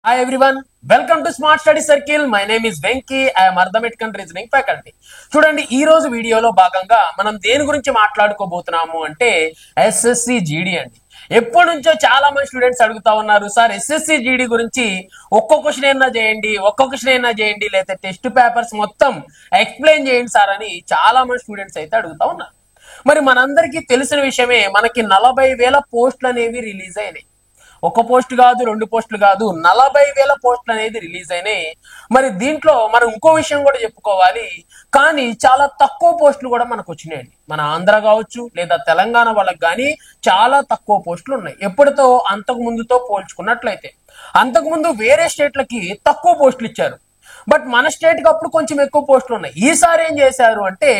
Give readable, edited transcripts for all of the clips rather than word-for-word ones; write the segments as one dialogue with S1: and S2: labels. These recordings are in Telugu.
S1: Hi everyone, welcome to Smart Study Circle. My name is Venki. I am Arithmetic and Reasoning faculty. చూడండి ఈ రోజు వీడియోలో భాగంగా మనం దేని గురించి మాట్లాడుకోబోతున్నాము అంటే ఎస్ఎస్సి జీడీ అండి. ఎప్పటి నుంచో చాలా మంది స్టూడెంట్స్ అడుగుతా ఉన్నారు, సార్ ఎస్ఎస్సి జీడీ గురించి ఒక్కొక్క క్వశ్చన్ అయినా చేయండి, ఒక్కొక్క క్వశ్చన్ అయినా చేయండి, లేదా టెస్ట్ పేపర్స్ మొత్తం ఎక్స్ప్లెయిన్ చేయండి సార్ అని చాలా మంది స్టూడెంట్స్ అయితే అడుగుతా ఉన్నారు. మరి మనందరికీ తెలిసిన విషయమే, మనకి 40,000 పోస్టులు అనేవి రిలీజ్ అయినాయి. ఒక పోస్ట్ కాదు, రెండు పోస్టులు కాదు, 40,000 పోస్టులు అనేది రిలీజ్ అయినాయి. మరి దీంట్లో మనం ఇంకో విషయం కూడా చెప్పుకోవాలి, కానీ చాలా తక్కువ పోస్టులు కూడా మనకు వచ్చినాయండి. మన ఆంధ్ర కావచ్చు లేదా తెలంగాణ వాళ్ళకి కానీ చాలా తక్కువ పోస్టులు ఉన్నాయి. ఎప్పటితో అంతకు ముందుతో పోల్చుకున్నట్లయితే అంతకుముందు వేరే స్టేట్లకి తక్కువ పోస్టులు ఇచ్చారు, బట్ మన స్టేట్ కి అప్పుడు కొంచెం ఎక్కువ పోస్టులు ఉన్నాయి. ఈసారి ఏం చేశారు అంటే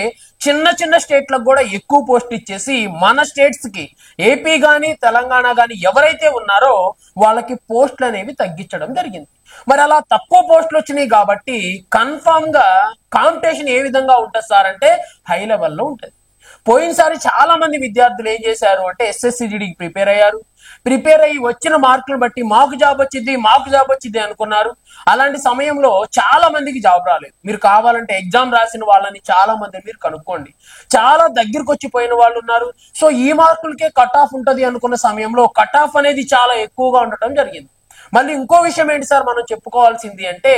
S1: చిన్న చిన్న స్టేట్లకు కూడా ఎక్కువ పోస్టులు ఇచ్చేసి మన స్టేట్స్ కి ఏపీ గాని తెలంగాణ గాని ఎవరైతే ఉన్నారో వాళ్ళకి పోస్టులు అనేవి తగ్గించడం జరిగింది. మరి అలా తక్కువ పోస్టులు వచ్చినాయి కాబట్టి కన్ఫామ్ గా కాంపిటీషన్ ఏ విధంగా ఉంటుంది సార్ అంటే హై లెవెల్లో ఉంటుంది. పోయినసారి చాలా మంది విద్యార్థులు ఏం చేశారు అంటే ఎస్ఎస్సి జీడీకి ప్రిపేర్ అయ్యి వచ్చిన మార్కులను బట్టి మాకు జాబ్ వచ్చింది అనుకున్నారు. అలాంటి సమయంలో చాలా మందికి జాబ్ రాలేదు. మీరు కావాలంటే ఎగ్జామ్ రాసిన వాళ్ళని చాలా మంది మీరు కనుక్కోండి, చాలా దగ్గరకు వచ్చిపోయిన వాళ్ళు ఉన్నారు. సో ఈ మార్కులకే కట్ ఆఫ్ ఉంటది అనుకున్న సమయంలో కట్ ఆఫ్ అనేది చాలా ఎక్కువగా ఉండటం జరిగింది. మళ్ళీ ఇంకో విషయం ఏంటి సార్ మనం చెప్పుకోవాల్సింది అంటే,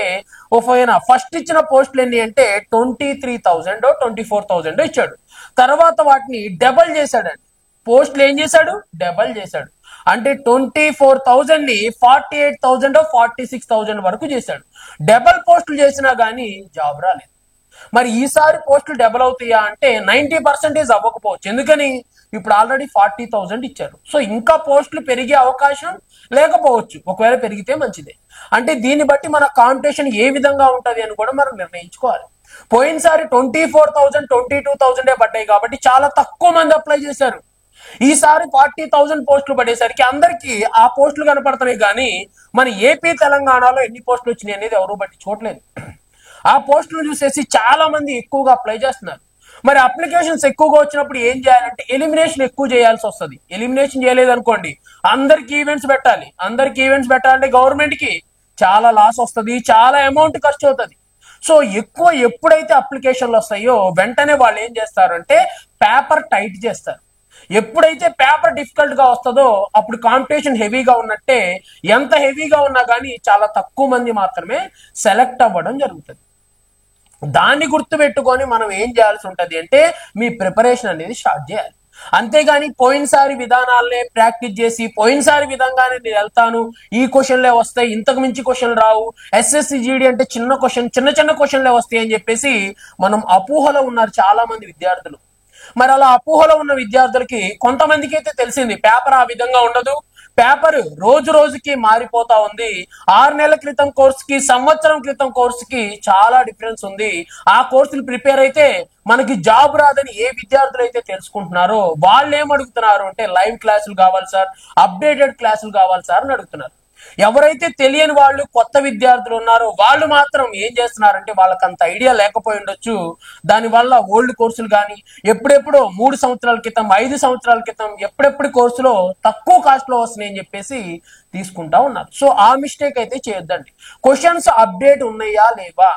S1: ఫస్ట్ ఇచ్చిన పోస్టులు ఎన్ని అంటే 23,000 24,000 ఇచ్చాడు. తర్వాత వాటిని డబల్ చేశాడండి. పోస్టులు ఏం చేశాడు? డబల్ చేశాడు. అంటే 24,000 ని 48,000 46,000 వరకు చేశాడు. డబల్ పోస్టులు చేసినా గానీ జాబ్ రాలేదు. మరి ఈసారి పోస్టులు డబల్ అవుతాయా అంటే 90% అవ్వకపోవచ్చు. ఎందుకని? ఇప్పుడు ఆల్రెడీ 40,000 ఇచ్చారు. సో ఇంకా పోస్టులు పెరిగే అవకాశం లేకపోవచ్చు. ఒకవేళ పెరిగితే మంచిదే. అంటే దీన్ని బట్టి మన కాంపిటీషన్ ఏ విధంగా ఉంటది అని కూడా మనం నిర్ణయించుకోవాలి. పోయినసారి 24,000 22,000 పడ్డాయి కాబట్టి చాలా తక్కువ మంది అప్లై చేశారు. ఈసారి 40,000 పోస్టులు పడేసరికి అందరికీ ఆ పోస్టులు కనపడుతున్నాయి, కానీ మన ఏపీ తెలంగాణలో ఎన్ని పోస్టులు వచ్చినాయి అనేది ఎవరు పట్టించుకోవట్లేదు. ఆ పోస్టులు చూసేసి చాలా మంది ఎక్కువగా అప్లై చేస్తున్నారు. మరి అప్లికేషన్స్ ఎక్కువగా వచ్చినప్పుడు ఏం చేయాలంటే ఎలిమినేషన్ ఎక్కువ చేయాల్సి వస్తుంది. ఎలిమినేషన్ చేయలేదు అనుకోండి, అందరికి ఈవెంట్స్ పెట్టాలంటే గవర్నమెంట్ కి చాలా లాస్ వస్తుంది, చాలా అమౌంట్ ఖర్చు అవుతుంది. సో ఎక్కువ ఎప్పుడైతే అప్లికేషన్లు వస్తాయో వెంటనే వాళ్ళు ఏం చేస్తారంటే పేపర్ టైట్ చేస్తారు. ఎప్పుడైతే పేపర్ డిఫికల్ట్ గా వస్తుందో అప్పుడు కాంపిటీషన్ హెవీగా ఉన్నట్టే. ఎంత హెవీగా ఉన్నా కానీ చాలా తక్కువ మంది మాత్రమే సెలెక్ట్ అవ్వడం జరుగుతుంది. దాన్ని గుర్తుపెట్టుకొని మనం ఏం చేయాల్సి ఉంటది అంటే మీ ప్రిపరేషన్ అనేది స్టార్ట్ చేయాలి. అంతేగాని పోయినసారి విధానాలనే ప్రాక్టీస్ చేసి పోయినసారి విధంగానే నేను వెళ్తాను, ఈ క్వశ్చన్లే వస్తాయి, ఇంతకు మించి క్వశ్చన్లు రావు, ఎస్ఎస్సి జీడీ అంటే చిన్న క్వశ్చన్లే వస్తాయి అని చెప్పేసి మనం అపోహలో ఉన్నారు చాలా మంది విద్యార్థులు. మరి అలా అపోహలో ఉన్న విద్యార్థులకి కొంతమందికి అయితే తెలిసింది పేపర్ ఆ విధంగా ఉండదు, పేపర్ రోజు రోజుకి మారిపోతా ఉంది. 6 నెలల క్రితం కోర్సుకి సంవత్సరం క్రితం కోర్సుకి చాలా డిఫరెన్స్ ఉంది. ఆ కోర్సులు ప్రిపేర్ అయితే మనకి జాబ్ రాదని ఏ విద్యార్థులు అయితే తెలుసుకుంటున్నారో వాళ్ళు ఏం అడుగుతున్నారు అంటే లైవ్ క్లాసులు కావాలి సార్, అప్డేటెడ్ క్లాసులు కావాలి సార్ అని అడుగుతున్నారు. ఎవరైతే తెలియని వాళ్ళు కొత్త విద్యార్థులు ఉన్నారో వాళ్ళు మాత్రం ఏం చేస్తున్నారంటే వాళ్ళకి అంత ఐడియా లేకపోయి ఉండొచ్చు. దానివల్ల ఓల్డ్ కోర్సులు కానీ ఎప్పుడెప్పుడో 3 సంవత్సరాల క్రితం 5 సంవత్సరాల క్రితం ఎప్పుడెప్పుడు కోర్సులో తక్కువ కాస్ట్ లో వస్తున్నాయి అని చెప్పేసి తీసుకుంటా ఉన్నారు. సో ఆ మిస్టేక్ అయితే చేయొద్దండి. క్వశ్చన్స్ అప్డేట్ ఉన్నాయా లేవా,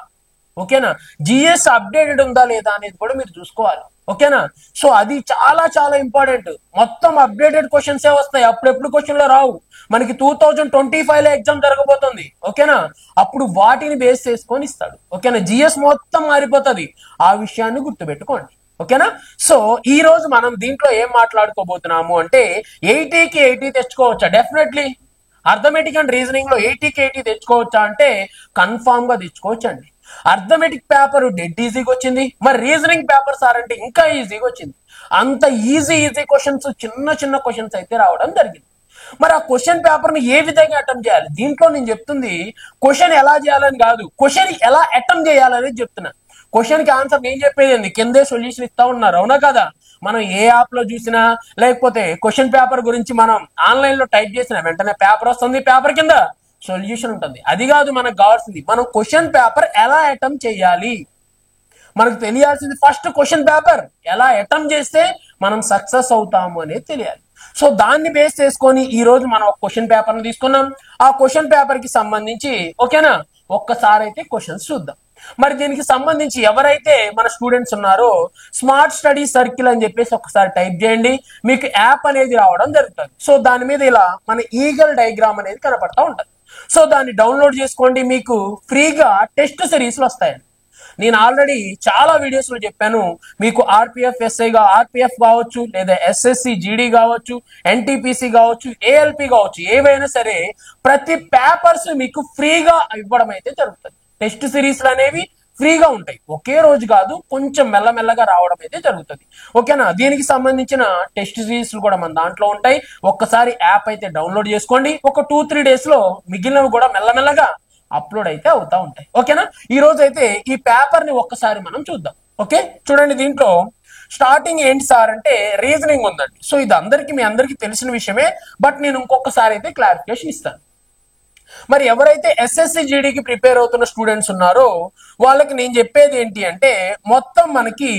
S1: ఓకేనా, జిఎస్ అప్డేటెడ్ ఉందా లేదా అనేది కూడా మీరు చూసుకోవాలి, ఓకేనా. సో అది చాలా చాలా ఇంపార్టెంట్. మొత్తం అప్డేటెడ్ క్వశ్చన్స్ వస్తాయి, అప్పుడెప్పుడు క్వశ్చన్లు రావు. మనకి 2025 లో ఎగ్జామ్ జరగబోతుంది, ఓకేనా. అప్పుడు వాటిని బేస్ చేసుకొని ఇస్తాడు, ఓకేనా. జిఎస్ మొత్తం మారిపోతుంది, ఆ విషయాన్ని గుర్తుపెట్టుకోండి, ఓకేనా. సో ఈ రోజు మనం దీంట్లో ఏం మాట్లాడుకోబోతున్నాము అంటే 80కి 80 తెచ్చుకోవచ్చా? డెఫినెట్లీ. అర్థమెటిక్ అండ్ రీజనింగ్ లో 80కి 80 తెచ్చుకోవచ్చా అంటే కన్ఫామ్ గా తెచ్చుకోవచ్చండి. అర్థమెటిక్ పేపర్ డెడ్ ఈజీగా వచ్చింది, మరి రీజనింగ్ పేపర్ సార్ అంటే ఇంకా ఈజీగా వచ్చింది. అంత ఈజీ క్వశ్చన్స్, చిన్న క్వశ్చన్స్ అయితే రావడం జరిగింది. మరి ఆ క్వశ్చన్ పేపర్ ని ఏ విధంగా అటెంప్ట్ చేయాలి? దీంట్లో నేను చెప్తుంది క్వశ్చన్ ఎలా చేయాలని కాదు, క్వశ్చన్ ఎలా అటెంప్ట్ చేయాలనేది చెప్తున్నా. క్వశ్చన్ కి ఆన్సర్ నేను చెప్పేది కిందే సొల్యూషన్ ఇస్తా ఉన్నారు, అవునా కదా. మనం ఏ యాప్ లో చూసినా లేకపోతే క్వశ్చన్ పేపర్ గురించి మనం ఆన్లైన్ లో టైప్ చేసినా వెంటనే పేపర్ వస్తుంది, పేపర్ కింద సొల్యూషన్ ఉంటుంది. అది కాదు మనకు కావాల్సింది, మనం క్వశ్చన్ పేపర్ ఎలా అటెంప్ట్ చేయాలి. మనకు తెలియాల్సింది ఫస్ట్ క్వశ్చన్ పేపర్ ఎలా అటెంప్ట్ చేస్తే మనం సక్సెస్ అవుతాము అనేది తెలియాలి. సో దాన్ని బేస్ చేసుకొని ఈ రోజు మనం ఒక క్వశ్చన్ పేపర్ ని తీసుకున్నాం. ఆ క్వశ్చన్ పేపర్ కి సంబంధించి ఓకేనా ఒక్కసారి అయితే క్వశ్చన్స్ చూద్దాం. మరి దీనికి సంబంధించి ఎవరైతే మన స్టూడెంట్స్ ఉన్నారో స్మార్ట్ స్టడీ సర్కిల్ అని చెప్పేసి ఒకసారి టైప్ చేయండి, మీకు యాప్ అనేది రావడం జరుగుతుంది. సో దాని మీద ఇలా మన ఈగల్ డయాగ్రామ్ అనేది కనపడతా ఉంటుంది. సో దాన్ని డౌన్లోడ్ చేసుకోండి, మీకు ఫ్రీగా టెస్ట్ సిరీస్లు వస్తాయండి. నేను ఆల్రెడీ చాలా వీడియోస్ లో చెప్పాను, మీకు ఆర్పిఎఫ్ ఎస్ఐగా ఆర్పిఎఫ్ కావచ్చు, లేదా ఎస్ఎస్సి జీడీ కావచ్చు, ఎన్టీపీసీ కావచ్చు, ఏఎల్పి కావచ్చు, ఏవైనా సరే ప్రతి పేపర్స్ మీకు ఫ్రీగా ఇవ్వడం అయితే జరుగుతుంది. టెస్ట్ సిరీస్లు అనేవి ఫ్రీగా ఉంటాయి, ఒకే రోజు కాదు, కొంచెం మెల్లమెల్లగా రావడం అయితే జరుగుతుంది. ఓకేనా, దీనికి సంబంధించిన టెస్ట్ సిరీస్ కూడా మన దాంట్లో ఉంటాయి. ఒక్కసారి యాప్ అయితే డౌన్లోడ్ చేసుకోండి. ఒక 2-3 డేస్ లో మిగిలినవి కూడా మెల్లమెల్లగా అప్లోడ్ అయితే అవుతా ఉంటాయి. ఓకేనా, ఈ రోజు అయితే ఈ పేపర్ ని ఒక్కసారి మనం చూద్దాం. ఓకే, చూడండి, దీంట్లో స్టార్టింగ్ ఏంటి సార్ అంటే రీజనింగ్ ఉందండి. సో ఇది మీ అందరికీ తెలిసిన విషయమే, బట్ నేను ఇంకొకసారి అయితే క్లారిఫికేషన్ ఇస్తాను. మరి ఎవరైతే ఎస్ఎస్సి జీడీకి ప్రిపేర్ అవుతున్న స్టూడెంట్స్ ఉన్నారో వాళ్ళకి నేను చెప్పేది ఏంటి అంటే మొత్తం మనకి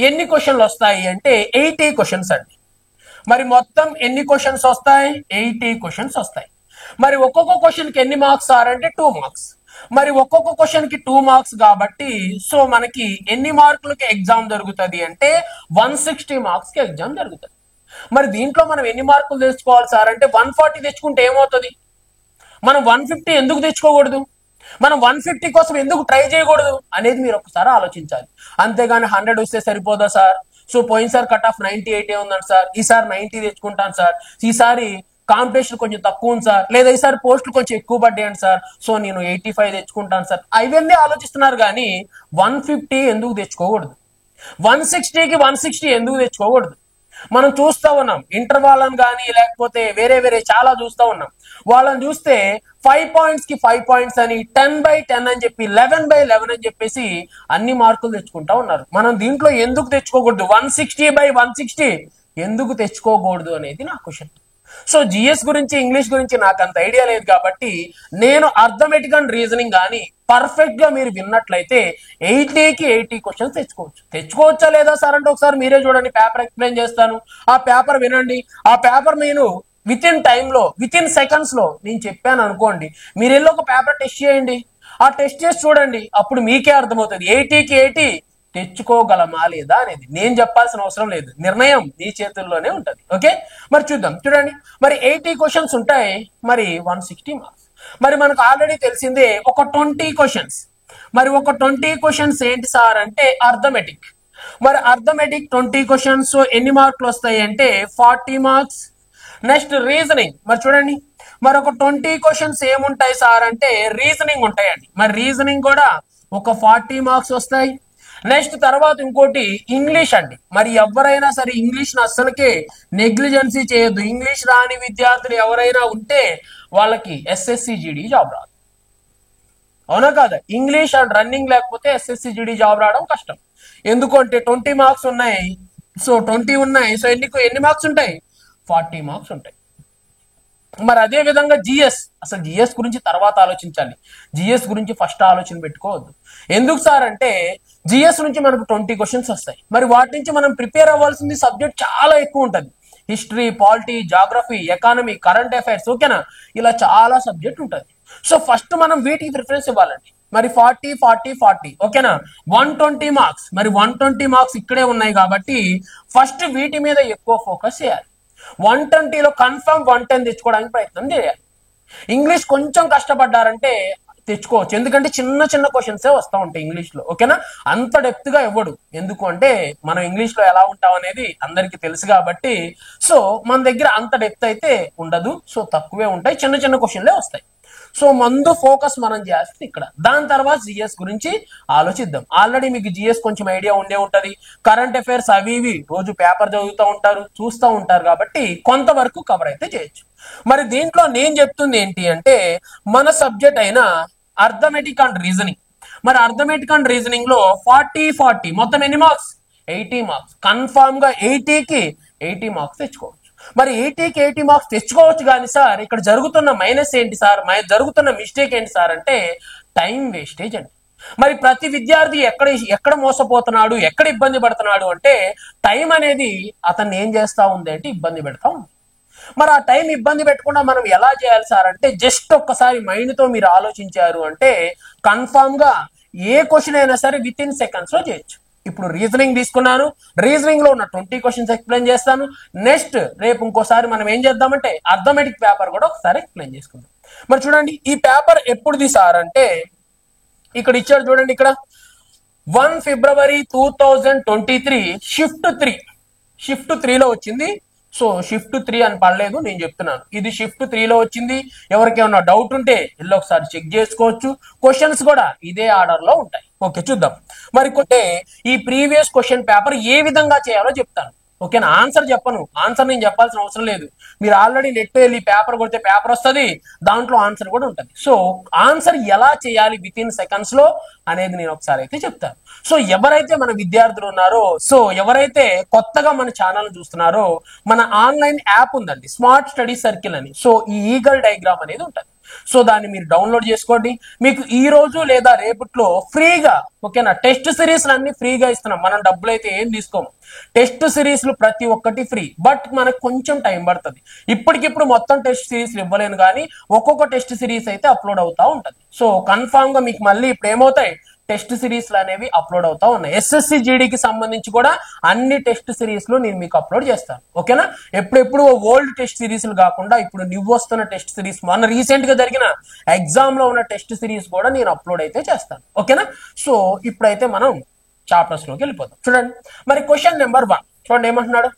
S1: ఎన్ని క్వశ్చన్లు వస్తాయి అంటే 80 క్వశ్చన్స్ అండి. మరి మొత్తం ఎన్ని క్వశ్చన్స్ వస్తాయి? 80 క్వశ్చన్స్ వస్తాయి. మరి ఒక్కొక్క క్వశ్చన్ కి ఎన్ని మార్క్స్ సార్ అంటే 2 మార్క్స్. మరి ఒక్కొక్క క్వశ్చన్ కి 2 మార్క్స్ కాబట్టి సో మనకి ఎన్ని మార్కులకి ఎగ్జామ్ జరుగుతుంది అంటే 160 మార్క్స్ కి ఎగ్జామ్ జరుగుతుంది. మరి దీంట్లో మనం ఎన్ని మార్కులు తెచ్చుకోవాలి సార్ అంటే 140 తెచ్చుకుంటే ఏమవుతుంది? మనం 150 ఎందుకు తెచ్చుకోకూడదు? మనం 150 కోసం ఎందుకు ట్రై చేయకూడదు అనేది మీరు ఒకసారి ఆలోచించాలి. అంతేగాని 100 వస్తే సరిపోదా సార్? సో పోయినసారి కట్ ఆఫ్ 98 ఉందండి సార్, ఈసారి 90 తెచ్చుకుంటాను సార్, ఈసారి కాంపిటీషన్ కొంచెం తక్కువ ఉంది సార్, లేదా ఈసారి పోస్టులు కొంచెం ఎక్కువ పడ్డాయండి సార్, సో నేను 85 తెచ్చుకుంటాను సార్, అవన్నీ ఆలోచిస్తున్నారు. కానీ 150 ఎందుకు తెచ్చుకోకూడదు? 160కి 160 ఎందుకు తెచ్చుకోకూడదు? మనం చూస్తూ ఉన్నాం ఇంటర్ వాళ్ళని కానీ లేకపోతే వేరే వేరే చాలా చూస్తూ ఉన్నాం. వాళ్ళని చూస్తే 5 పాయింట్స్ కి 5 పాయింట్స్ అని 10/10 అని చెప్పి 11/11 అని చెప్పేసి అన్ని మార్కులు తెచ్చుకుంటా ఉన్నారు. మనం దీంట్లో ఎందుకు తెచ్చుకోకూడదు? 160/160 ఎందుకు తెచ్చుకోకూడదు అనేది నా క్వశ్చన్. సో జిఎస్ గురించి ఇంగ్లీష్ గురించి నాకు అంత ఐడియా లేదు కాబట్టి నేను అర్థమెటిక్ అండ్ రీజనింగ్ కానీ పర్ఫెక్ట్ గా మీరు విన్నట్లయితే 80కి 80 క్వశ్చన్స్ తెచ్చుకోవచ్చా లేదా సార్ అంటే ఒకసారి మీరే చూడండి, పేపర్ ఎక్స్ప్లెయిన్ చేస్తాను, ఆ పేపర్ వినండి. ఆ పేపర్ నేను విత్ ఇన్ సెకండ్స్ లో నేను చెప్పాను అనుకోండి, మీరు వెళ్ళి ఒక పేపర్ టెస్ట్ చేయండి, ఆ టెస్ట్ చేసి చూడండి, అప్పుడు మీకే అర్థమవుతుంది 80కి 80 తెచ్చుకోగలమా లేదా అనేది. నేను చెప్పాల్సిన అవసరం లేదు, నిర్ణయం మీ చేతుల్లోనే ఉంటది. ఓకే, మరి చూద్దాం. చూడండి, మరి 80 క్వశ్చన్స్ ఉంటాయి, మరి 160 మార్క్స్. మరి మనకు ఆల్రెడీ తెలిసిందే ఒక 20 క్వశ్చన్స్. మరి ఒక 20 క్వశ్చన్స్ ఏంటి సార్ అంటే అర్థమెటిక్. మరి అర్థమెటిక్ 20 క్వశ్చన్స్ ఎన్ని మార్కులు వస్తాయి అంటే 40 మార్క్స్. నెక్స్ట్ రీజనింగ్, మరి చూడండి, మరి ఒక 20 క్వశ్చన్స్ ఏముంటాయి సార్ అంటే రీజనింగ్ ఉంటాయండి. మరి రీజనింగ్ కూడా ఒక 40 మార్క్స్ వస్తాయి. నెక్స్ట్ తర్వాత ఇంకోటి ఇంగ్లీష్ అండి. మరి ఎవరైనా సరే ఇంగ్లీష్ ని అస్సలకే నెగ్లిజెన్సీ చేయొద్దు. ఇంగ్లీష్ రాని విద్యార్థులు ఎవరైనా ఉంటే వాళ్ళకి ఎస్ఎస్సి జీడీ జాబ్ రాదు, అవునా కాదా? ఇంగ్లీష్ అండ్ రన్నింగ్ లేకపోతే ఎస్ఎస్సి జీడీ జాబ్ రావడం కష్టం. ఎందుకంటే 20 మార్క్స్ ఉన్నాయి, సో 20 ఉన్నాయి, సో ఎన్ని మార్క్స్ ఉంటాయి? 40 మార్క్స్ ఉంటాయి. మరి అదే విధంగా జిఎస్, అసలు జిఎస్ గురించి తర్వాత ఆలోచించాలి, జిఎస్ గురించి ఫస్ట్ ఆలోచన పెట్టుకోవద్దు. ఎందుకు సార్ అంటే జిఎస్ నుంచి మనకు 20 క్వశ్చన్స్ వస్తాయి. మరి వాటి నుంచి మనం ప్రిపేర్ అవ్వాల్సింది సబ్జెక్ట్ చాలా ఎక్కువ ఉంటుంది. History, polity, geography, economy, current affairs, ఓకేనా, ఇలా చాలా సబ్జెక్ట్ ఉంటుంది. సో ఫస్ట్ మనం వీటికి ప్రిఫరెన్స్ ఇవ్వాలండి. మరి 40 40 40 ఓకేనా, 120 మార్క్స్. మరి 120 మార్క్స్ ఇక్కడే ఉన్నాయి కాబట్టి ఫస్ట్ వీటి మీద ఎక్కువ ఫోకస్ చేయాలి. 120లో కన్ఫర్మ్ 110 తెచ్చుకోవడానికి ప్రయత్నం చేయాలి. ఇంగ్లీష్ కొంచెం కష్టపడ్డారంటే తెచ్చుకోవచ్చు, ఎందుకంటే చిన్న చిన్న క్వశ్చన్సే వస్తూ ఉంటాయి ఇంగ్లీష్ లో. ఓకేనా, అంత డెప్త్ గా ఇవ్వడు, ఎందుకు అంటే మనం ఇంగ్లీష్ లో ఎలా ఉంటాం అనేది అందరికి తెలుసు కాబట్టి. సో మన దగ్గర అంత డెప్త్ అయితే ఉండదు, సో తక్కువే ఉంటాయి, చిన్న చిన్న క్వశ్చన్లే వస్తాయి. సో ముందు ఫోకస్ మనం చేయాల్సింది ఇక్కడ. దాని తర్వాత జిఎస్ గురించి ఆలోచిద్దాం. ఆల్రెడీ మీకు జిఎస్ కొంచెం ఐడియా ఉండే ఉంటది, కరెంట్ అఫైర్స్ అవి ఇవి రోజు పేపర్ చదువుతూ ఉంటారు, చూస్తూ ఉంటారు కాబట్టి కొంతవరకు కవర్ అయితే చేయొచ్చు. మరి దీంట్లో నేను చెప్తుంది ఏంటి అంటే మన సబ్జెక్ట్ అయిన అర్థమెటిక్ అండ్ రీజనింగ్. మరి అర్థమెటిక్ అండ్ రీజనింగ్ లో 40 40 మొత్తం ఎన్ని మార్క్స్? 80 మార్క్స్. కన్ఫామ్ గా 80కి 80 మార్క్స్ తెచ్చుకోవచ్చు. మరి 80కి 80 మార్క్స్ తెచ్చుకోవచ్చు. కానీ సార్ ఇక్కడ జరుగుతున్న మైనస్ ఏంటి సార్, జరుగుతున్న మిస్టేక్ ఏంటి సార్ అంటే టైం వేస్టేజ్ అండి. మరి ప్రతి విద్యార్థి ఎక్కడ మోసపోతున్నాడు, ఎక్కడ ఇబ్బంది పడుతున్నాడు అంటే టైం అనేది అతన్ని ఏం చేస్తా ఉంది అంటే ఇబ్బంది పెడతా ఉంది. మరి ఆ టైం ఇబ్బంది పెట్టకుండా మనం ఎలా చేయాలి సార్ అంటే జస్ట్ ఒక్కసారి మైండ్ తో మీరు ఆలోచించారు అంటే కన్ఫామ్ గా ఏ క్వశ్చన్ అయినా సరే విత్ ఇన్ సెకండ్స్ లో చేయొచ్చు. ఇప్పుడు రీజనింగ్ తీసుకున్నాను, రీజనింగ్ లో ఉన్న 20 క్వశ్చన్స్ ఎక్స్ప్లెయిన్ చేస్తాను. నెక్స్ట్ రేపు ఇంకోసారి మనం ఏం చేద్దామంటే అర్థమెటిక్ పేపర్ కూడా ఒకసారి ఎక్స్ప్లెయిన్ చేసుకుందాం. మరి చూడండి ఈ పేపర్ ఎప్పుడుది సార్ అంటే ఇక్కడ ఇచ్చాడు చూడండి, ఇక్కడ 1 ఫిబ్రవరి 2023 షిఫ్ట్ 3లో వచ్చింది. సో షిఫ్ట్ 3 అని పడలేదు, నేను చెప్తున్నాను ఇది షిఫ్ట్ 3లో వచ్చింది. ఎవరికేమన్నా డౌట్ ఉంటే ఇల్లు ఒకసారి చెక్ చేసుకోవచ్చు. క్వశ్చన్స్ కూడా ఇదే ఆర్డర్ లో ఉంటాయి. ఓకే చూద్దాం. మరి ఈ ప్రీవియస్ క్వశ్చన్ పేపర్ ఏ విధంగా చేయాలో చెప్తాను. ఓకేనా, ఆన్సర్ చెప్పను, ఆన్సర్ నేను చెప్పాల్సిన అవసరం లేదు. మీరు ఆల్రెడీ నెట్ వెళ్ళి పేపర్ కొడితే పేపర్ వస్తుంది, దాంట్లో ఆన్సర్ కూడా ఉంటుంది. సో ఆన్సర్ ఎలా చేయాలి విత్ ఇన్ సెకండ్స్ లో అనేది నేను ఒకసారి అయితే చెప్తాను. సో ఎవరైతే మన విద్యార్థులు ఉన్నారో, సో ఎవరైతే కొత్తగా మన ఛానల్ చూస్తున్నారో, మన ఆన్లైన్ యాప్ ఉందండి స్మార్ట్ స్టడీ సర్కిల్ అని. సో ఈ ఈగల్ డయాగ్రామ్ అనేది ఉంటుంది. సో దాన్ని మీరు డౌన్లోడ్ చేసుకోండి. మీకు ఈ రోజు లేదా రేపట్లో ఫ్రీగా, ఓకేనా, టెస్ట్ సిరీస్ అన్ని ఫ్రీగా ఇస్తున్నాం. మనం డబ్బులు అయితే ఏం తీసుకోము. టెస్ట్ సిరీస్లు ప్రతి ఒక్కటి ఫ్రీ, బట్ మనకు కొంచెం టైం పడుతుంది. ఇప్పటికిప్పుడు మొత్తం టెస్ట్ సిరీస్లు ఇవ్వలేను, కానీ ఒక్కొక్క టెస్ట్ సిరీస్ అయితే అప్లోడ్ అవుతా ఉంటుంది. సో కన్ఫామ్ గా మీకు మళ్ళీ ఇప్పుడు ఏమవుతాయి, టెస్ట్ సిరీస్లు అనేవి అప్లోడ్ అవుతా ఉన్నాయి. ఎస్ఎస్సి జీడీకి సంబంధించి కూడా అన్ని టెస్ట్ సిరీస్లు నేను మీకు అప్లోడ్ చేస్తాను. ఓకేనా, ఎప్పుడెప్పుడు ఓల్డ్ టెస్ట్ సిరీస్లు కాకుండా ఇప్పుడు నువ్వు వస్తున్న టెస్ట్ సిరీస్, మొన్న రీసెంట్ గా జరిగిన ఎగ్జామ్ లో ఉన్న టెస్ట్ సిరీస్ కూడా నేను అప్లోడ్ అయితే చేస్తాను. ఓకేనా, సో ఇప్పుడైతే మనం చాప్టర్స్ లోకి వెళ్ళిపోతాం. చూడండి మరి క్వశ్చన్ నెంబర్ 1 చూడండి ఏమంటున్నాడు,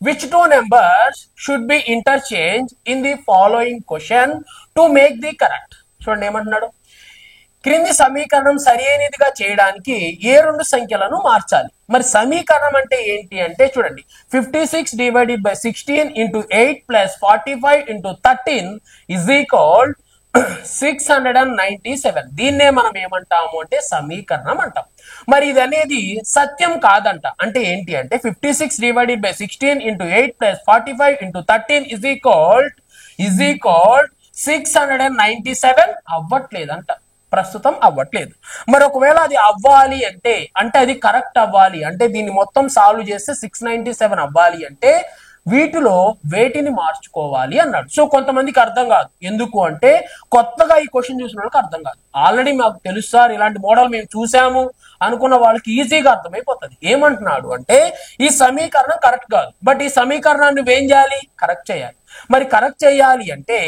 S1: which two numbers should be interchange in the following question to make the correct. చూడండి ఏమంటున్నాడు, క్రింది సమీకరణం సరైనదిగా చేయడానికి ఏ రెండు సంఖ్యలను మార్చాలి. మరి సమీకరణం అంటే ఏంటి అంటే చూడండి, 56 divided by 16 into 8 plus 45 into 13 is equal 697. దీన్నే మనం ఏమంటాము అంటే సమీకరణం అంటాం. మరి ఇది అనేది సత్యం కాదంట. అంటే ఏంటి అంటే 56 divided by 16 into 8 plus 45 into 13 is equal 697 అవ్వట్లేదంట, ప్రస్తుతం అవ్వట్లేదు. మరి ఒకవేళ అది అవ్వాలి అంటే అది కరెక్ట్ అవ్వాలి అంటే దీన్ని మొత్తం సాల్వ్ చేస్తే 697 అవ్వాలి అంటే వీటిలో వేటిని మార్చుకోవాలి అన్నాడు. సో కొంతమందికి అర్థం కాదు, ఎందుకు అంటే కొత్తగా ఈ క్వశ్చన్ చూసిన వాళ్ళకి అర్థం కాదు. ఆల్రెడీ మాకు తెలుసు సార్ ఇలాంటి మోడల్ మేము చూసాము అనుకున్న వాళ్ళకి ఈజీగా అర్థమైపోతుంది. ఏమంటున్నాడు అంటే ఈ సమీకరణం కరెక్ట్ కాదు, బట్ ఈ సమీకరణాన్ని నువ్వేం చేయాలి, కరెక్ట్ చేయాలి. మరి కరెక్ట్ చేయాలి అంటే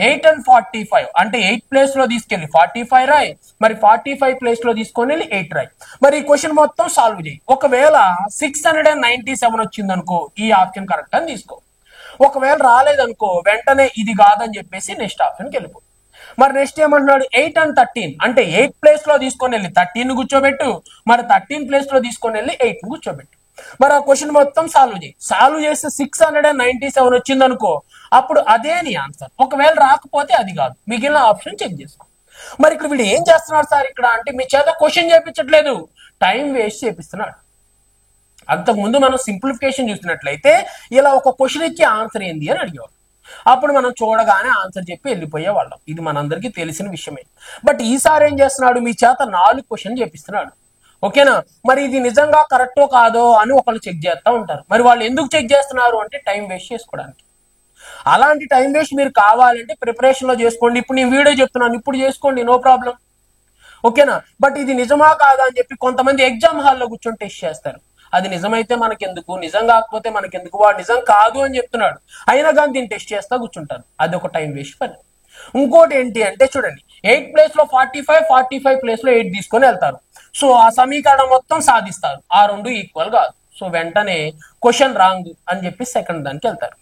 S1: 8 and 45 అంటే 8 ప్లేస్ లో తీసుకెళ్లి 45 రాయి, మరి 45 ప్లేస్ లో తీసుకొని వెళ్ళి 8 రాయి. మరి ఈ క్వశ్చన్ మొత్తం సాల్వ్ చేయి. ఒకవేళ 697 వచ్చింది అనుకో, ఈ ఆప్షన్ కరెక్ట్ అని తీసుకో. ఒకవేళ రాలేదనుకో వెంటనే ఇది కాదని చెప్పేసి నెక్స్ట్ ఆప్షన్కి వెళ్ళిపో. మరి నెక్స్ట్ ఏమంటున్నాడు, 8 and 13 అంటే 8 ప్లేస్ లో తీసుకొని వెళ్ళి 13 కూర్చోబెట్టు, మరి 13 ప్లేస్ లో తీసుకొని వెళ్ళి 8 కూర్చోబెట్టు. మరి ఆ క్వశ్చన్ మొత్తం సాల్వ్ చేయి. సాల్వ్ చేస్తే 697 వచ్చింది అనుకో, అప్పుడు అదే నీ ఆన్సర్. ఒకవేళ రాకపోతే అది కాదు, మిగిలిన ఆప్షన్ చెక్ చేసుకో. మరి ఇక్కడ వీడు ఏం చేస్తున్నాడు సార్ ఇక్కడ అంటే మీ చేత క్వశ్చన్ చేయించట్లేదు, టైం వేస్ట్ చేపిస్తున్నాడు. అంతకుముందు మనం సింప్లిఫికేషన్ చూసినట్లయితే ఇలా ఒక క్వశ్చన్ ఇచ్చి ఆన్సర్ ఏంది అని అడిగేవాడు. అప్పుడు మనం చూడగానే ఆన్సర్ చెప్పి వెళ్ళిపోయే వాళ్ళం. ఇది మనందరికీ తెలిసిన విషయమే. బట్ ఈసారి ఏం చేస్తున్నాడు, మీ చేత 4 క్వశ్చన్ చేపిస్తున్నాడు. ఓకేనా, మరి ఇది నిజంగా కరెక్టో కాదో అని ఒకళ్ళు చెక్ చేస్తూ ఉంటారు. మరి వాళ్ళు ఎందుకు చెక్ చేస్తున్నారు అంటే టైం వేస్ట్ చేసుకోవడానికి. అలాంటి టైం వేస్ట్ మీరు కావాలంటే ప్రిపరేషన్ లో చేసుకోండి. ఇప్పుడు నేను వీడియో చెప్తున్నాను, ఇప్పుడు చేసుకోండి, నో ప్రాబ్లం. ఓకేనా, బట్ ఇది నిజమా కాదా అని చెప్పి కొంతమంది ఎగ్జామ్ హాల్లో కూర్చొని టెస్ట్ చేస్తారు. అది నిజమైతే మనకెందుకు, నిజం కాకపోతే మనకెందుకు, వాడు నిజం కాదు అని చెప్తున్నాడు అయినా కానీ దీన్ని టెస్ట్ చేస్తా కూర్చుంటారు. అది ఒక టైం వేస్ట్ పని. ఇంకోటి ఏంటి అంటే చూడండి, 8 ప్లేస్ లో 45 ప్లేస్ లో 8 తీసుకొని వెళ్తారు. సో ఆ సమీకరణం మొత్తం సాధిస్తారు, ఆ రెండు ఈక్వల్ కాదు. సో వెంటనే క్వశ్చన్ రాంగ్ అని చెప్పి సెకండ్ దానికి వెళ్తారు.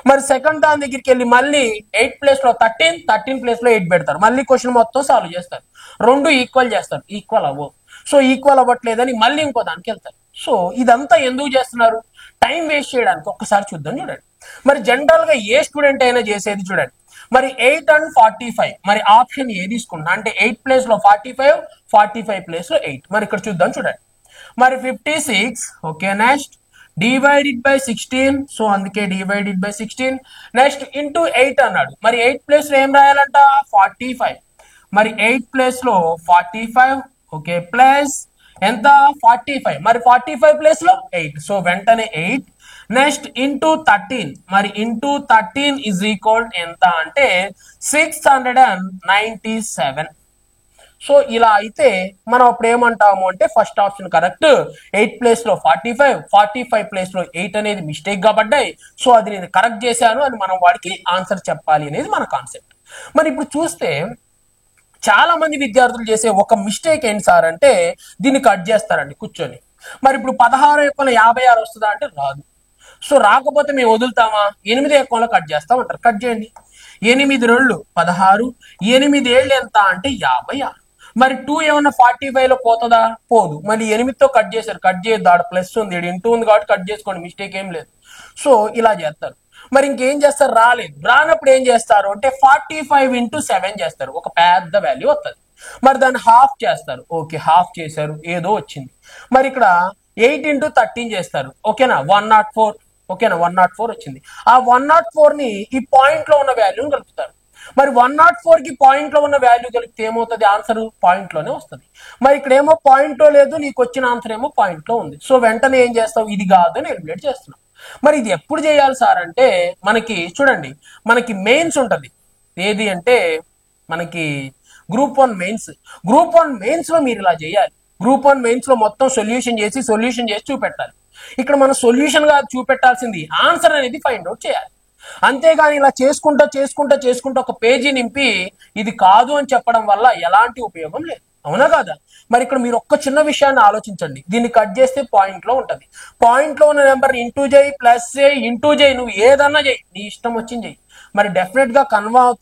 S1: మరి సెకండ్ దాని దగ్గరికి వెళ్ళి మళ్ళీ 8 ప్లేస్ లో 13 ప్లేస్ లో 8 పెడతారు. మళ్ళీ క్వశ్చన్ మొత్తం సాల్వ్ చేస్తారు, రెండు ఈక్వల్ చేస్తారు, ఈక్వల్ అవ్వవు. సో ఈక్వల్ అవ్వట్లేదని మళ్ళీ ఇంకో దానికి వెళ్తారు. సో ఇదంతా ఎందుకు చేస్తున్నారు, టైం వేస్ట్ చేయడానికి. ఒక్కసారి చూద్దాం చూడండి. మరి జనరల్ గా ఏ స్టూడెంట్ అయినా చేసేది చూడండి, మరి 8 and 45 మరి ఆప్షన్ ఏ తీసుకున్నా అంటే 8 ప్లేస్ లో 45 ప్లేస్ లో 8. మరి ఇక్కడ చూద్దాం చూడండి, మరి 56 okay, next divided by 16, so అందుకే డివైడెడ్ బై 16, నెక్స్ట్ ఇంటూ 8 అన్నాడు. మరి 8 ప్లేస్ లో ఏం రాయాలంట 45, మరి 8 ప్లేస్ లో 45 ఓకే ప్లస్ ఎంత 45, మరి 45 ప్లేస్ లో 8. సో వెంటనే 8, నెక్స్ట్ ఇంటూ 13, మరి ఇంటూ 13 ఇజ్ ఈక్వల్ ఎంత అంటే 697. సో ఇలా అయితే మనం అప్పుడు ఏమంటాము అంటే ఫస్ట్ ఆప్షన్ కరెక్ట్, 8 ప్లేస్ లో 45, 45 ప్లేస్ లో 8 అనేది మిస్టేక్ గా పడ్డాయి. సో అది నేను కరెక్ట్ చేశాను అని మనం వాడికి ఆన్సర్ చెప్పాలి అనేది మన కాన్సెప్ట్. మరి ఇప్పుడు చూస్తే చాలా మంది విద్యార్థులు చేసే ఒక మిస్టేక్ ఏంటి సార్ అంటే దీన్ని కట్ చేస్తారండి కూర్చొని. మరి ఇప్పుడు 16 × 56 వస్తుందా అంటే రాదు. సో రాకపోతే మేము వదులుతామా, 8 ఎక్కువలో కట్ చేస్తాం అంటారు. కట్ చేయండి. 8 2 16, 8 ఏళ్ళు ఎంత అంటే 56. మరి 2 ఏమన్నా 45 లో పోతుందా, పోదు. మళ్ళీ 8తో కట్ చేశారు, కట్ చేయొద్దు, ఆడ ప్లస్ ఉంది, ఇంటూ ఉంది కాబట్టి కట్ చేసుకోండి, మిస్టేక్ ఏం లేదు. సో ఇలా చేస్తారు. మరి ఇంకేం చేస్తారు, రాలేదు, రానప్పుడు ఏం చేస్తారు అంటే 45 × 7 చేస్తారు, ఒక పెద్ద వాల్యూ వస్తుంది. మరి దాన్ని హాఫ్ చేస్తారు, ఓకే హాఫ్ చేశారు, ఏదో వచ్చింది. మరి ఇక్కడ 8 × 13 చేస్తారు, ఓకేనా 104, ఓకేనా 104 వచ్చింది. ఆ 104 ని ఈ పాయింట్ లో ఉన్న వాల్యూని కలుపుతారు. మరి 104 కి పాయింట్ లో ఉన్న వాల్యూ కలిపితే ఏమవుతుంది, ఆన్సర్ పాయింట్ లోనే వస్తుంది. మరి ఇక్కడ ఏమో పాయింట్ లో లేదు, నీకు వచ్చిన ఆన్సర్ ఏమో పాయింట్ లో ఉంది. సో వెంటనే ఏం చేస్తావు, ఇది కాదు అని ఎలిమినేట్ చేస్తున్నావు. మరి ఇది ఎప్పుడు చేయాలి సార్ అంటే మనకి చూడండి, మనకి మెయిన్స్ ఉంటది, ఏది అంటే మనకి గ్రూప్ 1 మెయిన్స్. గ్రూప్ 1 మెయిన్స్ లో మీరు ఇలా చేయాలి. గ్రూప్ 1 మెయిన్స్ లో మొత్తం సొల్యూషన్ చేసి చూపెట్టాలి. ఇక్కడ మనం సొల్యూషన్ గా చూపెట్టాల్సింది ఆన్సర్ అనేది ఫైండ్ అవుట్ చేయాలి. అంతేగాని ఇలా చేసుకుంటా ఒక పేజీ నింపి ఇది కాదు అని చెప్పడం వల్ల ఎలాంటి ఉపయోగం లేదు, అవునా కాదా? మరి ఇక్కడ మీరు ఒక్క చిన్న విషయాన్ని ఆలోచించండి. దీన్ని కట్ చేస్తే పాయింట్ లో ఉంటది, పాయింట్ లో ఉన్న నెంబర్ ఇంటూ చేయి, ప్లస్ చేయి, ఇంటూ చేయి, నువ్వు ఏదన్నా చేయి, నీ ఇష్టం వచ్చింది చేయి. మరి డెఫినెట్ గా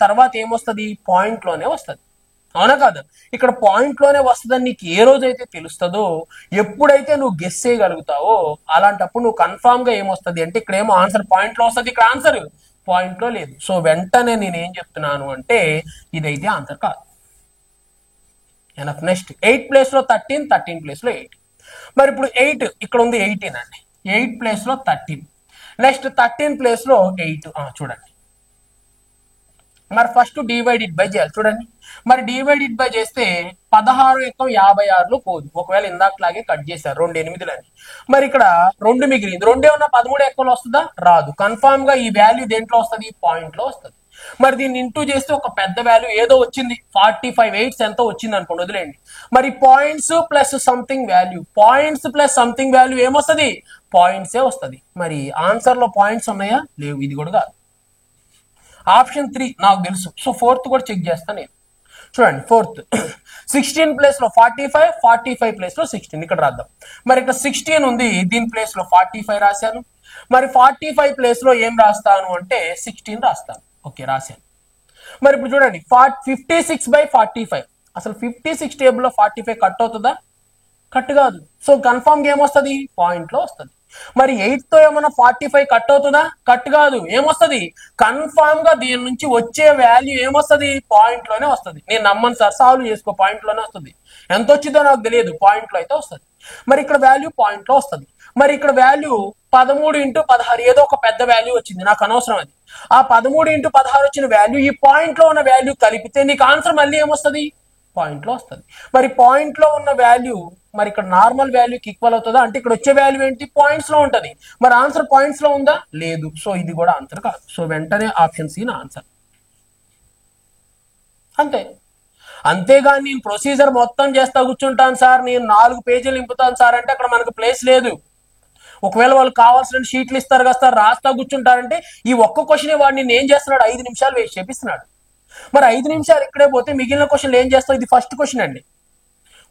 S1: తర్వాత ఏమొస్తుంది, పాయింట్ లోనే వస్తుంది, అవునా కాదు? ఇక్కడ పాయింట్ లోనే వస్తుందని నీకు ఏ రోజైతే తెలుస్తుందో, ఎప్పుడైతే నువ్వు గెస్ చేయగలుగుతావో అలాంటప్పుడు నువ్వు కన్ఫామ్ గా ఏమొస్తుంది అంటే ఇక్కడ ఏమో ఆన్సర్ పాయింట్ లో వస్తుంది, ఇక్కడ ఆన్సర్ పాయింట్ లో లేదు. సో వెంటనే నేను ఏం చెప్తున్నాను అంటే ఇదైతే ఆన్సర్ కాదు. నెక్స్ట్ 8 ప్లేస్ లో 13, 13 ప్లేస్ లో 8. మరి ఇప్పుడు 8 ఇక్కడ ఉంది, 18 అండి, 8 ప్లేస్ లో 13, నెక్స్ట్ 13 ప్లేస్ లో 8. చూడండి, మరి ఫస్ట్ డివైడెడ్ బై చేయాలి. చూడండి, మరి డివైడెడ్ బై చేస్తే 16 × 56 పోదు, ఒకవేళ ఇందాకలాగే కట్ చేశారు 2 8లని. మరి ఇక్కడ 2 మిగిలింది, 2 ఏమన్నా 13 ఎక్కువలో వస్తుందా, రాదు. కన్ఫామ్ గా ఈ వాల్యూ దేంట్లో వస్తుంది, పాయింట్ లో వస్తుంది. మరి దీన్ని ఇంటూ చేస్తే ఒక పెద్ద వాల్యూ ఏదో వచ్చింది, 45 8 ఎంతో వచ్చింది అనుకోండి, వదిలేండి. మరి points plus something value, points plus something value ఏమొస్తుంది, పాయింట్సే వస్తుంది. మరి ఆన్సర్ లో పాయింట్స్ ఉన్నాయా, లేవు, ఇది కూడా కాదు. ఆప్షన్ 3 నాకు తెలుసు. సో 4th కూడా చెక్ చేస్తాను నేను. చూడండి 4th 16 ప్లేస్ లో 45, 45 ప్లేస్ లో 16 ఇక్కడ రాద్దాం. మరి ఇక్కడ 16 ఉంది, దీని ప్లేస్ లో 45 రాశాను. మరి 45 ప్లేస్ లో ఏం రాస్తాను అంటే 16 రాస్తాను, ఓకే రాశాను. మరి ఇప్పుడు చూడండి 56/45, అసలు 56 టేబుల్ లో 45 కట్ అవుతుందా, కట్ కాదు. సో కన్ఫామ్ గా ఏమొస్తుంది, పాయింట్ లో వస్తుంది. మరి 8 తో ఏమన్నా 45 కట్ అవుతుందా, కట్ కాదు. ఏమొస్తుంది, కన్ఫామ్ గా దీని నుంచి వచ్చే వాల్యూ ఏమొస్తుంది, పాయింట్ లోనే వస్తుంది. నేను నమ్మను సార్, సాల్వ్ చేసుకో, పాయింట్ లోనే వస్తుంది. ఎంత వచ్చిందో నాకు తెలియదు, పాయింట్ లో అయితే వస్తుంది. మరి ఇక్కడ వాల్యూ పాయింట్ లో వస్తుంది. మరి ఇక్కడ వాల్యూ 13 × 16 ఏదో ఒక పెద్ద వాల్యూ వచ్చింది, నాకు అనవసరం అది. ఆ 13 × 16 వచ్చిన వాల్యూ ఈ పాయింట్ లో ఉన్న వాల్యూ కలిపితే నీకు ఆన్సర్ మళ్ళీ ఏమొస్తుంది, పాయింట్ లో వస్తుంది. మరి పాయింట్ లో ఉన్న వాల్యూ మరి ఇక్కడ నార్మల్ వాల్యూకి ఈక్వల్ అవుతుందా అంటే ఇక్కడ వచ్చే వాల్యూ ఏంటి, పాయింట్స్ లో ఉంటది. మరి ఆన్సర్ పాయింట్స్ లో ఉందా, లేదు. సో ఇది కూడా ఆన్సర్ కాదు. సో వెంటనే ఆప్షన్ సి నా ఆన్సర్, అంతే. అంతేగాని నేను ప్రొసీజర్ మొత్తం చేస్తా కూర్చుంటాను సార్, నేను 4 పేజీలు నింపుతాను సార్ అంటే అక్కడ మనకు ప్లేస్ లేదు. ఒకవేళ వాళ్ళు కావాల్సిన షీట్లు ఇస్తారు కదా సార్, రాస్తా కూర్చుంటారంటే ఈ ఒక్క క్వశ్చన్ వాడు నేను ఏం చేస్తున్నాడు, 5 నిమిషాలు వేస్ట్ చేపిస్తున్నాడు. మరి 5 నిమిషాలు ఇక్కడే పోతే మిగిలిన క్వశ్చన్లు ఏం చేస్తావు, ఇది ఫస్ట్ క్వశ్చన్ అండి.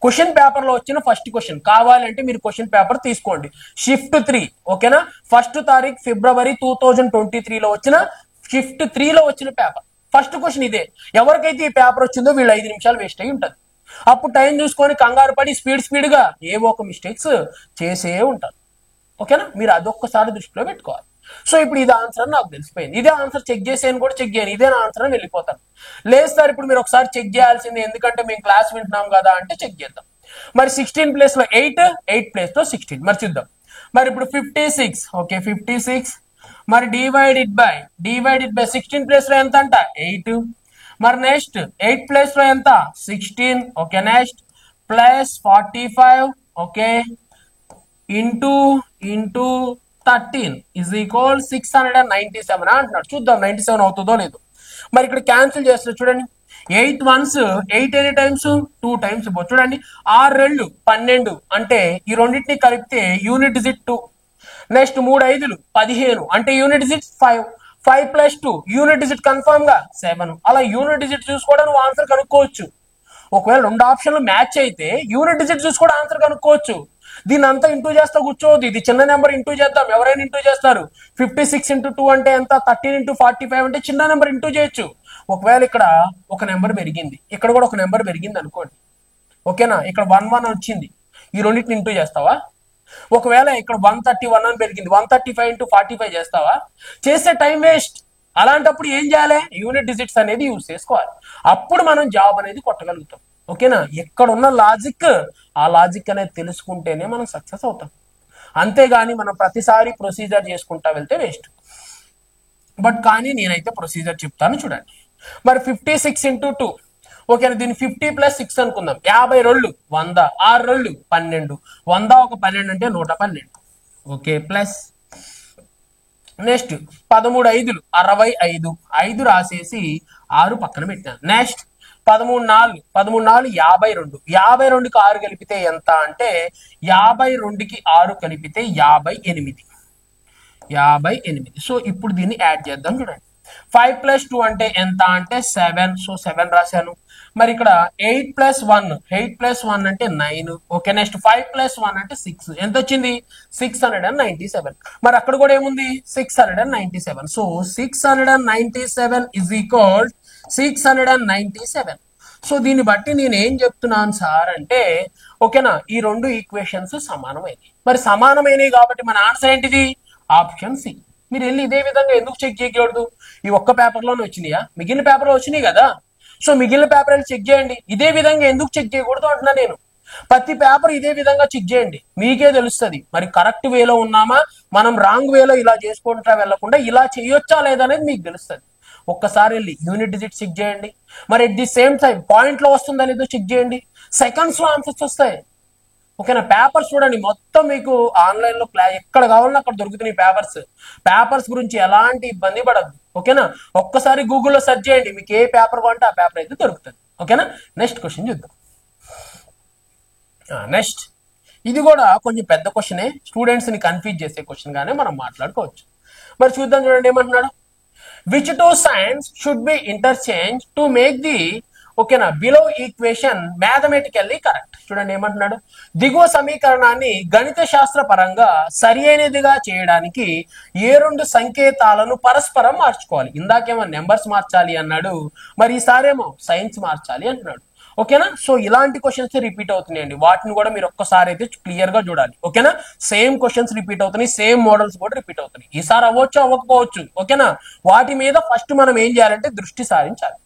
S1: క్వశ్చన్ పేపర్ లో వచ్చిన ఫస్ట్ క్వశ్చన్ కావాలంటే మీరు క్వశ్చన్ పేపర్ తీసుకోండి, షిఫ్ట్ 3, ఓకేనా. 1st తారీఖు ఫిబ్రవరి 2023 లో వచ్చిన షిఫ్ట్ 3 లో వచ్చిన పేపర్ ఫస్ట్ క్వశ్చన్ ఇదే. ఎవరికైతే ఈ పేపర్ వచ్చిందో వీళ్ళు 5 నిమిషాలు వేస్ట్ అయి ఉంటుంది. అప్పుడు టైం చూసుకొని కంగారు పడి స్పీడ్ గా ఏవో ఒక మిస్టేక్స్ చేసే ఉంటారు, ఓకేనా. మీరు అదొక్కసారి దృష్టిలో పెట్టుకోవాలి. సో ఇప్పుడు ఇది ఆన్సర్ నాకు తెలిసిపోయింది, ఇదే ఆన్సర్ చెక్ చేసేయని కూడా చెక్ చేయను, ఇదే నా ఆన్సర్ అని వెళ్ళిపోతాను. లేదు సార్ ఇప్పుడు మీరు ఒకసారి చెక్ చేయాల్సింది, ఎందుకంటే మేము క్లాస్ వింటున్నాం కదా అంటే చెక్ చేద్దాం. మరి 16 ప్లేస్ లో 8, 8 ప్లేస్ లో 16, మరి చూద్దాం. మరి ఇప్పుడు 56, ఓకే 56, మరి డివైడెడ్ బై 16 ప్లేస్ లో ఎంత అంట 8. మరి నెక్స్ట్ 8 ప్లేస్ లో ఎంత 16, okay. Next plus 45, okay, into 13 is equal 697 అంటున్నాడు. చూద్దాం 97 అవుతుందో లేదో. మరి ఇక్కడ క్యాన్సిల్ చేస్తున్నా చూడండి. 8 వన్స్ 8 ఎనీ టైమ్స్ 2 టైమ్స్ చూడండి. 6 రెళ్ళు 12 అంటే ఈ రెండింటిని కలిపితే యూనిట్ డిజిట్ 2. నెక్స్ట్ 3 5లు 15 అంటే unit digit 5. 5 plus 2 unit digit confirm గా 7. అలా యూనిట్ డిజిట్ చూసుకోవడం నువ్వు ఆన్సర్ కనుక్కోవచ్చు. ఒకవేళ 2 ఆప్షన్లు మ్యాచ్ అయితే యూనిట్ డిజిట్ చూసుకోవడం ఆన్సర్ కనుక్కోవచ్చు. దీన్ని అంతా ఇంటూ చేస్తా కూర్చోవద్దు. ఇది చిన్న నెంబర్ ఇంటూ చేద్దాం. ఎవరైనా ఇంటూ చేస్తారు. 56 ఇంటూ 2 అంటే ఎంత? 13 ఇంటూ 45 అంటే చిన్న నెంబర్ ఇంటూ చేయొచ్చు. ఒకవేళ ఇక్కడ ఒక నెంబర్ పెరిగింది, ఇక్కడ కూడా ఒక నెంబర్ పెరిగింది అనుకోండి, ఓకేనా? ఇక్కడ 1 1 వచ్చింది, ఈ రెండింటిని ఇంటూ చేస్తావా? ఒకవేళ ఇక్కడ 131 అని పెరిగింది, 135 ఇంటూ 45 చేస్తావా? చేస్తే టైం వేస్ట్. అలాంటప్పుడు ఏం చేయాలి? యూనిట్ డిజిట్స్ అనేది యూజ్ చేసుకోవాలి. అప్పుడు మనం జాబ్ అనేది కొట్టగలుగుతాం. ఓకేనా? ఎక్కడ ఉన్న లాజిక్, ఆ లాజిక్ అనేది తెలుసుకుంటేనే మనం సక్సెస్ అవుతాం. అంతేగాని మనం ప్రతిసారి ప్రొసీజర్ చేసుకుంటా వెళ్తే వేస్ట్. బట్ కానీ నేనైతే ప్రొసీజర్ చెప్తాను చూడండి. మరి 56 ఇంటూ 2, ఓకేనా? దీన్ని 50 ప్లస్ 6 అనుకుందాం. 50 రోళ్ళు 100, 6 రోళ్ళు 12, 100 ఒక 12 అంటే 112. ఓకే, ప్లస్ నెక్స్ట్ 13 5లు 65, 5 రాసేసి 6 పక్కన పెట్టాను. నెక్స్ట్ 13 4 52, 52కి 6 కలిపితే ఎంత అంటే 52కి 6 కలిపితే 58. సో ఇప్పుడు దీన్ని యాడ్ చేద్దాం చూడండి. 5 ప్లస్ 2 అంటే ఎంత అంటే 7. సో 7 రాశాను. మరి ఇక్కడ 8 ప్లస్ 1 అంటే 9. ఓకే, నెక్స్ట్ 5 ప్లస్ 1 అంటే 6. ఎంత వచ్చింది? 697. మరి అక్కడ కూడా ఏముంది? 697. So 697 is equal 697. సో దీన్ని బట్టి నేను ఏం చెప్తున్నాను సార్ అంటే, ఓకేనా, ఈ రెండు ఈక్వేషన్స్ సమానమైనవి. మరి సమానమైనవి కాబట్టి మన ఆన్సర్ ఏంటిది? Option C. మీరు వెళ్ళి ఇదే విధంగా ఎందుకు చెక్ చేయకూడదు? ఈ ఒక్క పేపర్లోనే వచ్చినాయా? మిగిలిన పేపర్లో వచ్చినాయి కదా. సో మిగిలిన పేపర్ చెక్ చేయండి. ఇదే విధంగా ఎందుకు చెక్ చేయకూడదు అంటున్నా నేను. ప్రతి పేపర్ ఇదే విధంగా చెక్ చేయండి, మీకే తెలుస్తుంది మరి కరెక్ట్ వేలో ఉన్నామా, మనం రాంగ్ వేలో ఇలా చేసుకుంటా వెళ్లకుండా ఇలా చేయొచ్చా లేదనేది మీకు తెలుస్తుంది. ఒక్కసారి వెళ్ళి యూనిట్ డిజిట్ చెక్ చేయండి. మరి at the same time point లో వస్తుందా లేదో చెక్ చేయండి. సెకండ్స్ లో ఆన్సర్స్ వస్తాయి. ఓకేనా? పేపర్స్ చూడండి, మొత్తం మీకు ఆన్లైన్ లో ఎక్కడ కావాలన్నా అక్కడ దొరుకుతున్నాయి పేపర్స్ గురించి ఎలాంటి ఇబ్బంది పడద్దు. ఓకేనా? ఒక్కసారి గూగుల్లో సెర్చ్ చేయండి, మీకు ఏ పేపర్ కావాలంటే ఆ పేపర్ అయితే దొరుకుతుంది. ఓకేనా? నెక్స్ట్ క్వశ్చన్ చూద్దాం. నెక్స్ట్ ఇది కూడా కొంచెం పెద్ద క్వశ్చనే, స్టూడెంట్స్ ని కన్ఫ్యూజ్ చేసే క్వశ్చన్ గానే మనం మాట్లాడుకోవచ్చు. మరి చూద్దాం చూడండి ఏమంటున్నాడు. Which two science should be interchange to make the, ఓకేనా, బిలో ఈక్వేషన్ మ్యాథమెటికల్లీ కరెక్ట్. చూడండి ఏమంటున్నాడు. దిగువ సమీకరణాన్ని గణిత శాస్త్ర పరంగా సరి అయినదిగా చేయడానికి ఏ రెండు సంకేతాలను పరస్పరం మార్చుకోవాలి? ఇందాకేమో నెంబర్స్ మార్చాలి అన్నాడు, మరి ఈసారేమో సైన్స్ మార్చాలి అంటున్నాడు. ఓకేనా? సో ఇలాంటి క్వశ్చన్స్ రిపీట్ అవుతున్నాయండి, వాటిని కూడా మీరు ఒక్కసారి అయితే క్లియర్ గా చూడాలి. ఓకేనా? సేమ్ క్వశ్చన్స్ రిపీట్ అవుతున్నాయి, సేమ్ మోడల్స్ కూడా రిపీట్ అవుతున్నాయి. ఈసారి అవ్వచ్చు అవ్వకపోవచ్చు. ఓకేనా? వాటి మీద ఫస్ట్ మనం ఏం చేయాలంటే దృష్టి సారించాలి.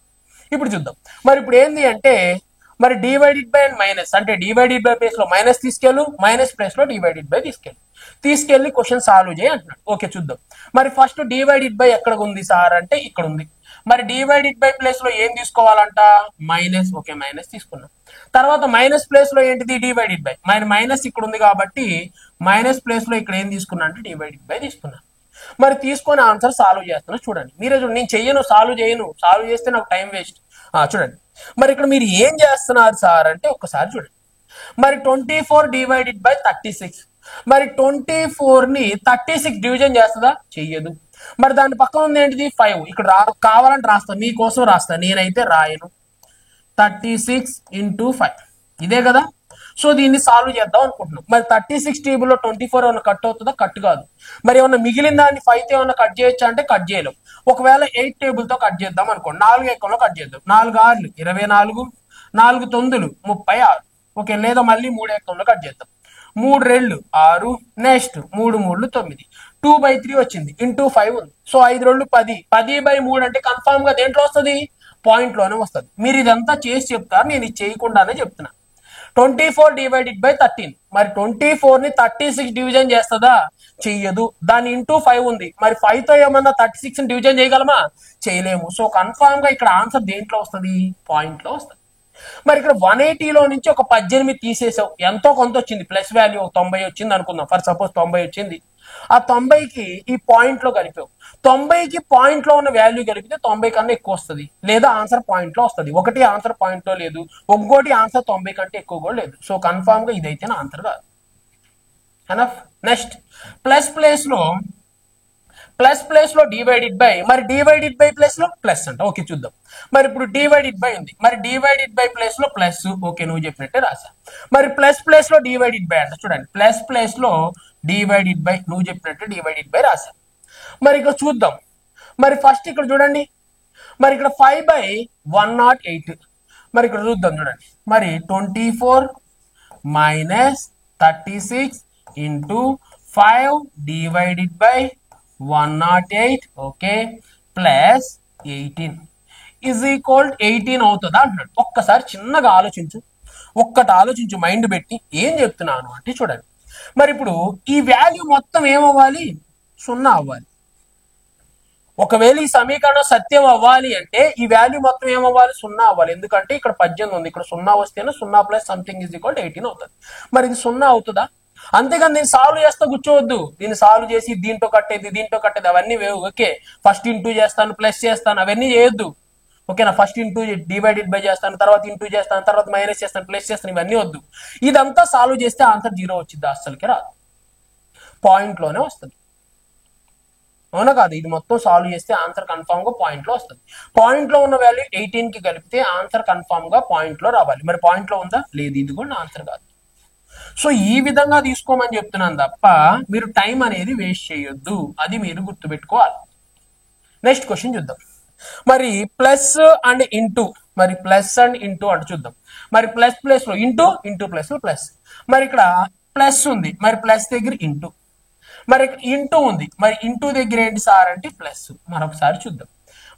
S1: ఇప్పుడు చూద్దాం. మరి ఇప్పుడు ఏంది అంటే, మరి డివైడెడ్ బై అండ్ మైనస్ అంటే డివైడెడ్ బై ప్లేస్ లో మైనస్ తీసుకెళ్ళు, మైనస్ ప్లేస్ లో డివైడెడ్ బై తీసుకెళ్ళి క్వశ్చన్ సాల్వ్ చేయి అంటున్నాడు. ఓకే, చూద్దాం. మరి ఫస్ట్ డివైడెడ్ బై ఎక్కడ ఉంది సార్ అంటే ఇక్కడ ఉంది. మరి డివైడెడ్ బై ప్లేస్ లో ఏం తీసుకోవాలంట? మైనస్. ఓకే, మైనస్ తీసుకున్నాం. తర్వాత మైనస్ ప్లేస్ లో ఏంటిది? Divided by. మైనస్ ఇక్కడ ఉంది కాబట్టి మైనస్ ప్లేస్ లో ఇక్కడ ఏం తీసుకున్నా అంటే డివైడెడ్ బై తీసుకున్నాను. మరి తీసుకొని ఆన్సర్ సాల్వ్ చేస్తున్నా చూడండి. మీరే చూడండి, నేను చెయ్యను, సాల్వ్ చేస్తే నాకు టైం వేస్ట్. చూడండి, మరి ఇక్కడ మీరు ఏం చేస్తున్నారు సార్ అంటే ఒక్కసారి చూడండి. మరి 24 డివైడెడ్ బై 36, మరి 24 ని 36 డివిజన్ చేస్తుందా? చెయ్యదు. మరి దాని పక్కన ఉంది ఏంటిది? 5. ఇక్కడ కావాలంటే రాస్తా, మీకోసం రాస్తా, నేనైతే రాయను. 36 ఇంటూ 5 ఇదే కదా. సో దీన్ని సాల్వ్ చేద్దాం అనుకుంటున్నాం. మరి 36 టేబుల్ లో 24 ఏమన్నా కట్ అవుతుందా? కట్ కాదు. మరి ఏమన్నా మిగిలిన దాన్ని 5 తో ఏమన్నా కట్ చేయొచ్చా అంటే కట్ చేయలేం. ఒకవేళ 8 టేబుల్ తో కట్ చేద్దాం అనుకోండి, 4 ఎక్కంలో కట్ చేద్దాం. 4 6 24, 4 9 36. ఓకే, లేదా మళ్ళీ 3 ఎక్కంలో కట్ చేద్దాం. 3 2 6, నెక్స్ట్ 3 3 9, 2/3 వచ్చింది. ఇంటూ 5 ఉంది. సో 5 2 10, 10/3 అంటే కన్ఫామ్ గా దేంట్లో వస్తుంది? పాయింట్ లోనే వస్తుంది. మీరు ఇదంతా చేసి చెప్తారు, నేను ఇది చేయకుండానే చెప్తున్నా. 24 డివైడెడ్ బై 13, మరి 24 ని 36 డివిజన్ చేస్తుందా? చెయ్యదు. దాని ఇంటూ 5 ఉంది. మరి 5 తో ఏమన్నా 36 ని డివిజన్ చేయగలమా? చేయలేము. సో కన్ఫామ్ గా ఇక్కడ ఆన్సర్ దేంట్లో వస్తుంది? పాయింట్ లో వస్తుంది. మరి ఇక్కడ 180లో నుంచి ఒక 18 తీసేసావు, ఎంతో కొంత వచ్చింది, ప్లస్ వాల్యూ 90 వచ్చింది అనుకుందాం, ఫర్ సపోజ్ 90 వచ్చింది. ఆ 90కి ఈ పాయింట్ లో కలిపావు, 90కి పాయింట్ లో ఉన్న వాల్యూ కలిపితే 90 కన్నా ఎక్కువ వస్తుంది, లేదా ఆన్సర్ పాయింట్ లో వస్తుంది. ఒకటి ఆన్సర్ పాయింట్ లో లేదు, ఒక్కోటి ఆన్సర్ 90 కంటే ఎక్కువ కూడా లేదు. సో కన్ఫామ్ గా ఇదైతే నా ఆన్సర్ కాదు. నెక్స్ట్ ప్లస్ లో డివైడెడ్ బై, మరి డివైడెడ్ బై ప్లస్ లో ప్లస్ అంట. ఓకే చూద్దాం. మరి ఇప్పుడు డివైడెడ్ బై ఉంది, మరి డివైడెడ్ బై ప్లస్ లో ప్లస్. ఓకే నువ్వు చెప్పినట్టే రాసా. మరి ప్లస్ లో డివైడెడ్ బై అంట. చూడండి ప్లస్ లో డివైడెడ్ బై, నువ్వు చెప్పినట్టు డివైడెడ్ బై రాసా. మరి ఇక్కడ చూద్దాం. మరి ఫస్ట్ ఇక్కడ చూడండి, మరి ఇక్కడ 5/108. మరి ఇక్కడ చూద్దాం చూడండి. మరి 24 minus 36 into 5 divided by 108, okay, plus 18 is equal 18 అవుతుందా అంటున్నాడు. ఒక్కసారి చిన్నగా ఆలోచించు, ఆలోచించు మైండ్ పెట్టి ఏం చెప్తున్నాను అంటే చూడండి. మరి ఇప్పుడు ఈ వాల్యూ మొత్తం ఏమవ్వాలి, 0 అవ్వాలి. ఒకవేళ ఈ సమీకరణం సత్యం అవ్వాలి అంటే ఈ వాల్యూ మొత్తం ఏమవ్వాలి, 0 అవ్వాలి. ఎందుకంటే ఇక్కడ 18 ఉంది, ఇక్కడ 0 వస్తేనే 0 ప్లస్ సంథింగ్ ఈజ్ ఈక్వల్ 18 అవుతుంది. మరి ఇది 0 అవుతుందా? అంతేగాని నేను సాల్వ్ చేస్తా కూర్చోవద్దు. దీన్ని సాల్వ్ చేసి దీంట్లో కట్టేది అవన్నీ వేవు. ఓకే, ఫస్ట్ ఇంటూ చేస్తాను, ప్లస్ చేస్తాను, అవన్నీ చేయొద్దు. ఓకేనా, ఫస్ట్ ఇంటూ డివైడెడ్ బై చేస్తాను, తర్వాత ఇంటూ చేస్తాను, తర్వాత మైనస్ చేస్తాను, ప్లస్ చేస్తాను, ఇవన్నీ వద్దు. ఇదంతా సాల్వ్ చేస్తే ఆన్సర్ 0 వచ్చింది, అస్సలకి రాదు, పాయింట్ లోనే వస్తుంది. అవునా కాదు? ఇది మొత్తం సాల్వ్ చేస్తే ఆన్సర్ కన్ఫామ్ గా పాయింట్ లో వస్తుంది. పాయింట్ లో ఉన్న వాల్యూ 18 కి కలిపితే ఆన్సర్ కన్ఫామ్ గా పాయింట్ లో రావాలి. మరి పాయింట్ లో ఉందా, లేదు, ఇది కూడా ఆన్సర్ కాదు. సో ఈ విధంగా తీసుకోమని చెప్తున్నాను తప్ప మీరు టైం అనేది వేస్ట్ చేయొద్దు, అది మీరు గుర్తుపెట్టుకోవాలి. నెక్స్ట్ క్వశ్చన్ చూద్దాం. మరి ప్లస్ అండ్ ఇంటూ, మరి ప్లస్ అండ్ ఇంటూ అంటే చూద్దాం. మరి ప్లస్ లో ఇంటూ ప్లస్ లో ప్లస్. మరి ఇక్కడ ప్లస్ ఉంది, మరి ప్లస్ దగ్గర ఇంటూ, మరి ఇంటూ ఉంది, మరి ఇంటూ దగ్గర ఏంటి సార్ అంటే ప్లస్. మరొకసారి చూద్దాం.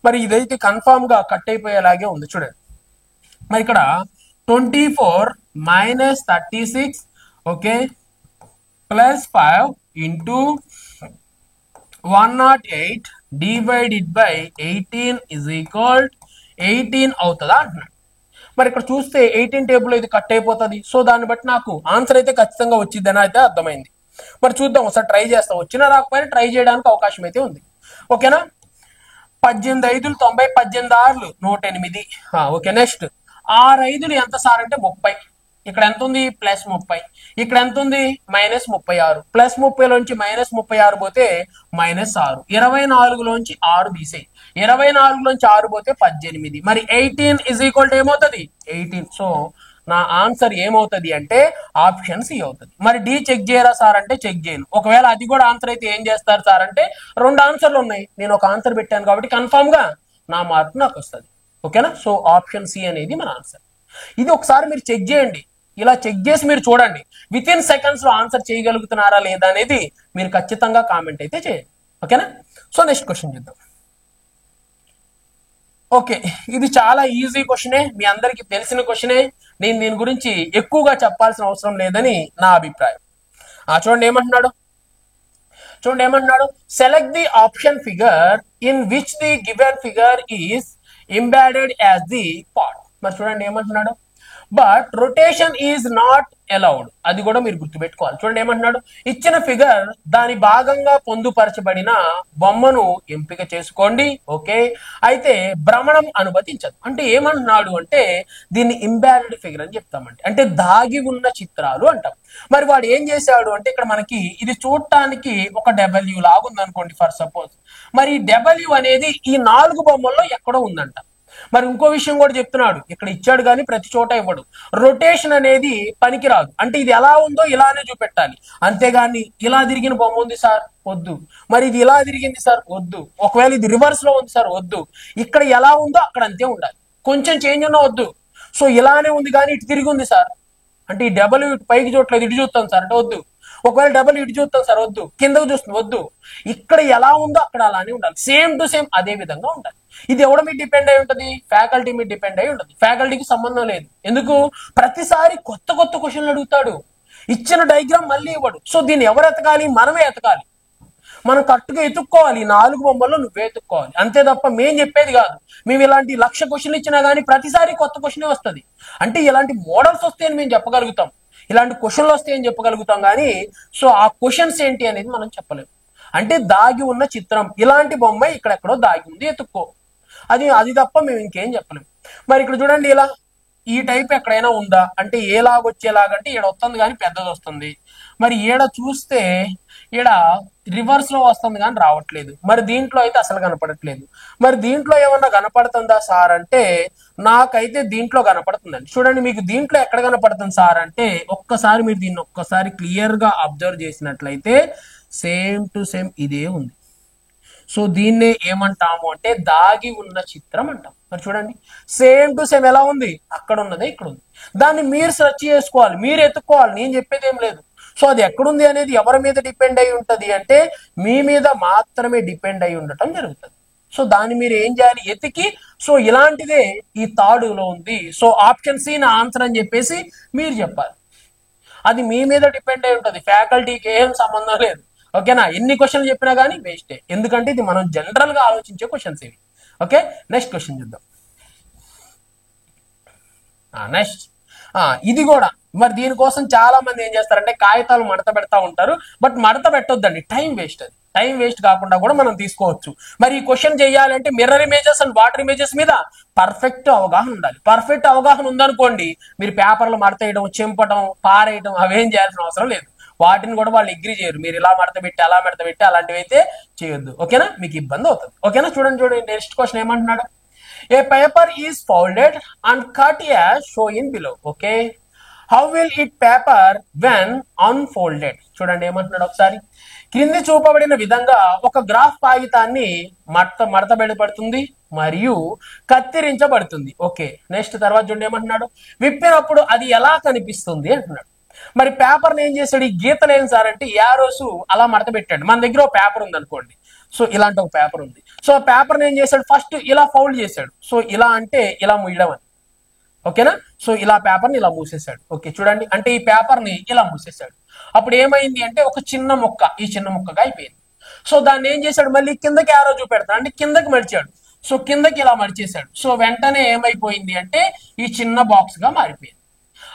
S1: మరి ఇదైతే కన్ఫామ్ గా కట్ అయిపోయేలాగే ఉంది చూడండి. మరి ఇక్కడ 24 minus 36, okay, plus 5 into 108 divided by 18 is equal 18 అవుతుందా అంటున్నాడు. మరి ఇక్కడ చూస్తే 18 టేబుల్ ఇది కట్ అయిపోతుంది. సో దాన్ని బట్టి నాకు ఆన్సర్ అయితే ఖచ్చితంగా వచ్చిందని అయితే అర్థమైంది. మరి చూద్దాం, ఒకసారి ట్రై చేస్తాం, వచ్చినా రాకపోయినా ట్రై చేయడానికి అవకాశం అయితే ఉంది. ఓకేనా, 18 5 90, 18 6 108. ఓకే, నెక్స్ట్ 6 5 ఎంత సార్ అంటే 30. ఇక్కడ ఎంత ఉంది, ప్లస్ 30. ఇక్కడ ఎంత ఉంది, మైనస్ 36. ప్లస్ 30 లోంచి మైనస్ 36 పోతే మైనస్ 6. 24 లోంచి 6 తీసేయి, 24 లోంచి 6 పోతే 18. మరి 18 ఇజ్ ఈక్వల్ టు ఏమవుతుంది, 18. సో నా ఆన్సర్ ఏమవుతుంది అంటే ఆప్షన్ సి అవుతుంది. మరి డి చెక్ చేయరా సార్ అంటే చెక్ చేయను. ఒకవేళ అది కూడా ఆన్సర్ అయితే ఏం చేస్తారు సార్ అంటే 2 ఆన్సర్లు ఉన్నాయి, నేను ఒక ఆన్సర్ పెట్టాను కాబట్టి కన్ఫామ్ గా నా మార్క్ నాకు వస్తుంది. ఓకేనా, సో ఆప్షన్ సి అనేది మన ఆన్సర్. ఇది ఒకసారి మీరు చెక్ చేయండి, ఇలా చెక్ చేసి మీరు చూడండి, విత్ ఇన్ సెకండ్స్ లో ఆన్సర్ చేయగలుగుతున్నారా లేదా అనేది మీరు ఖచ్చితంగా కామెంట్ అయితే చేయండి. ఓకేనా, సో నెక్స్ట్ క్వశ్చన్ చూద్దాం. ఓకే, ఇది చాలా ఈజీ క్వశ్చనే, మీ అందరికి తెలిసిన క్వశ్చనే, నేను దీని గురించి ఎక్కువగా చెప్పాల్సిన అవసరం లేదని నా అభిప్రాయం. చూడండి ఏమంటున్నాడు, select the option figure in which the given figure is embedded as the part. మరి చూడండి ఏమంటున్నాడు, but rotation is not allowed. అది కూడా మీరు గుర్తుపెట్టుకోవాలి. చూడండి ఏమంటున్నాడు, ఇచ్చిన ఫిగర్ దాని భాగంగా పొందుపరచబడిన బొమ్మను ఎంపిక చేసుకోండి. ఓకే, అయితే భ్రమణం అనుమతించదు. అంటే ఏమంటున్నాడు అంటే దీన్ని ఇంబ్యాలెడ్ ఫిగర్ అని చెప్తామండి, అంటే దాగి ఉన్న చిత్రాలు అంటాం. మరి వాడు ఏం చేశాడు అంటే ఇక్కడ మనకి ఇది చూడటానికి ఒక డబ్ల్యూ లాగా ఉంది అనుకోండి ఫర్ సపోజ్. మరి ఈ డబ్ల్యూ అనేది ఈ 4 బొమ్మల్లో ఎక్కడో ఉందంట. మరి ఇంకో విషయం కూడా చెప్తున్నాడు, ఇక్కడ ఇచ్చాడు కానీ ప్రతి చోట ఇవ్వడు. రొటేషన్ అనేది పనికిరాదు, అంటే ఇది ఎలా ఉందో ఇలానే చూపెట్టాలి, అంతేగాని ఇలా తిరిగిన బొమ్మ ఉంది సార్ వద్దు, మరి ఇది ఇలా తిరిగింది సార్ వద్దు, ఒకవేళ ఇది రివర్స్ లో ఉంది సార్ వద్దు, ఇక్కడ ఎలా ఉందో అక్కడ అంతే ఉండాలి, కొంచెం చేంజ్ ఉన్నా వద్దు. సో ఇలానే ఉంది కానీ ఇటు తిరిగి ఉంది సార్ అంటే ఈ డబల్ ఇటు పైకి చూడట్లేదు, ఇటు చూస్తాను సార్ అంటే వద్దు. ఒకవేళ డబల్ ఇటు చూస్తాను సార్ వద్దు, కిందకు చూస్తుంది వద్దు. ఇక్కడ ఎలా ఉందో అక్కడ అలానే ఉండాలి, సేమ్ టు సేమ్ అదే విధంగా ఉండాలి. ఇది ఎవడ మీద డిపెండ్ అయి ఉంటుంది, ఫ్యాకల్టీ మీద డిపెండ్ అయి ఉంటుంది. ఫ్యాకల్టీకి సంబంధం లేదు, ఎందుకు ప్రతిసారి కొత్త క్వశ్చన్లు అడుగుతాడు, ఇచ్చిన డయాగ్రామ్ మళ్ళీ ఇవ్వడు. సో దీన్ని ఎవరు ఎతకాలి, మనమే ఎతకాలి. మనం కరెక్ట్గా ఎత్తుక్కోవాలి. ఈ 4 బొమ్మల్లో నువ్వే ఎత్తుక్కోవాలి, అంతే తప్ప మేం చెప్పేది కాదు. మేము ఇలాంటి 1,00,000 క్వశ్చన్లు ఇచ్చినా కానీ ప్రతిసారి కొత్త క్వశ్చనే వస్తుంది. అంటే ఇలాంటి మోడల్స్ వస్తాయని మేము చెప్పగలుగుతాం, ఇలాంటి క్వశ్చన్లు వస్తాయని చెప్పగలుగుతాం, కానీ సో ఆ క్వశ్చన్స్ ఏంటి అనేది మనం చెప్పలేము. అంటే దాగి ఉన్న చిత్రం, ఇలాంటి బొమ్మ ఇక్కడెక్కడో దాగి ఉంది, ఎత్తుక్కో, అది అది తప్ప మేము ఇంకేం చెప్పలేము. మరి ఇక్కడ చూడండి, ఇలా ఈ టైప్ ఎక్కడైనా ఉందా అంటే ఏలాగొచ్చేలాగంటే ఈడ వస్తుంది కానీ పెద్దది వస్తుంది. మరి ఈడ చూస్తే ఈడ రివర్స్ లో వస్తుంది కానీ రావట్లేదు. మరి దీంట్లో అయితే అసలు కనపడట్లేదు. మరి దీంట్లో ఏమన్నా కనపడుతుందా సార్ అంటే నాకైతే దీంట్లో కనపడుతుందండి. చూడండి, మీకు దీంట్లో ఎక్కడ కనపడుతుంది సార్ అంటే ఒక్కసారి మీరు దీన్ని ఒక్కసారి క్లియర్ గా అబ్జర్వ్ చేసినట్లయితే సేమ్ టు సేమ్ ఇదే ఉంది. సో దీన్నే ఏమంటాము అంటే దాగి ఉన్న చిత్రం అంటాం. మరి చూడండి, సేమ్ టు సేమ్ ఎలా ఉంది, అక్కడ ఉన్నదే ఇక్కడ ఉంది. దాన్ని మీరు సెర్చ్ చేసుకోవాలి, మీరు ఎత్తుక్కోవాలి, నేను చెప్పేది ఏం లేదు. సో అది ఎక్కడుంది అనేది ఎవరి మీద డిపెండ్ అయి ఉంటది అంటే మీ మీద మాత్రమే డిపెండ్ అయి ఉండటం జరుగుతుంది. సో దాన్ని మీరు ఏం చేయాలి, ఎతికి సో ఇలాంటిదే ఈ తాడులో ఉంది, సో ఆప్షన్ సి నా ఆన్సర్ అని చెప్పేసి మీరు చెప్పాలి. అది మీ మీద డిపెండ్ అయి ఉంటది, ఫ్యాకల్టీకి ఏం సంబంధం లేదు. ఓకేనా, ఎన్ని క్వశ్చన్లు చెప్పినా కానీ వేస్టే, ఎందుకంటే ఇది మనం జనరల్ గా ఆలోచించే క్వశ్చన్స్ ఇవి. ఓకే, నెక్స్ట్ క్వశ్చన్ చూద్దాం. నెక్స్ట్ ఇది కూడా మరి దీనికోసం చాలా మంది ఏం చేస్తారంటే కాగితాలు మడత పెడతా ఉంటారు. బట్ మడత పెట్టొద్దండి, టైం వేస్ట్. అది టైం వేస్ట్ కాకుండా కూడా మనం తీసుకోవచ్చు. మరి ఈ క్వశ్చన్ చేయాలంటే mirror images and water images మీద పర్ఫెక్ట్ అవగాహన ఉండాలి. పర్ఫెక్ట్ అవగాహన ఉందనుకోండి, మీరు పేపర్లు మడత వేయడం, చింపడం, పారేయడం అవేం చేయాల్సిన అవసరం లేదు. వాటిని కూడా వాళ్ళు అగ్రి చేయరు. మీరు ఇలా మడత పెట్టి అలా మడత పెట్టి అలాంటివి అయితే చేయొద్దు. ఓకేనా, మీకు ఇబ్బంది అవుతుంది. ఓకేనా, చూడండి నెక్స్ట్ క్వశ్చన్ ఏమంటున్నాడు, a paper is folded and cut as shown below. Okay, how will it paper when unfolded. చూడండి ఏమంటున్నాడు ఒకసారి, క్రింది చూపబడిన విధంగా ఒక గ్రాఫ్ కాగితాన్ని మడత పెడబడుతుంది మరియు కత్తిరించబడుతుంది. ఓకే, నెక్స్ట్ తర్వాత చూడండి ఏమంటున్నాడు, విప్పినప్పుడు అది ఎలా కనిపిస్తుంది అంటున్నాడు. మరి పేపర్ ఏం చేశాడు, ఈ గీతలు ఏం సార్ అంటే యారోస్ అలా మడత పెట్టాడు. మన దగ్గర ఒక పేపర్ ఉంది అనుకోండి, సో ఇలాంటి ఒక పేపర్ ఉంది. సో ఆ పేపర్ ఏం చేశాడు, ఫస్ట్ ఇలా ఫోల్డ్ చేశాడు. సో ఇలా అంటే ఇలా ముయ్యడం అని. ఓకేనా, సో ఇలా పేపర్ని ఇలా మూసేశాడు. ఓకే, చూడండి, అంటే ఈ పేపర్ని ఇలా మూసేశాడు. అప్పుడు ఏమైంది అంటే ఒక చిన్న ముక్క ఈ చిన్న ముక్కగా అయిపోయింది. సో దాన్ని ఏం చేశాడు, మళ్ళీ కిందకి యారో చూపెడతాడు, అంటే కిందకి మడిచాడు. సో కిందకి ఇలా మడిచేశాడు. సో వెంటనే ఏమైపోయింది అంటే ఈ చిన్న బాక్స్ గా మారిపోయింది.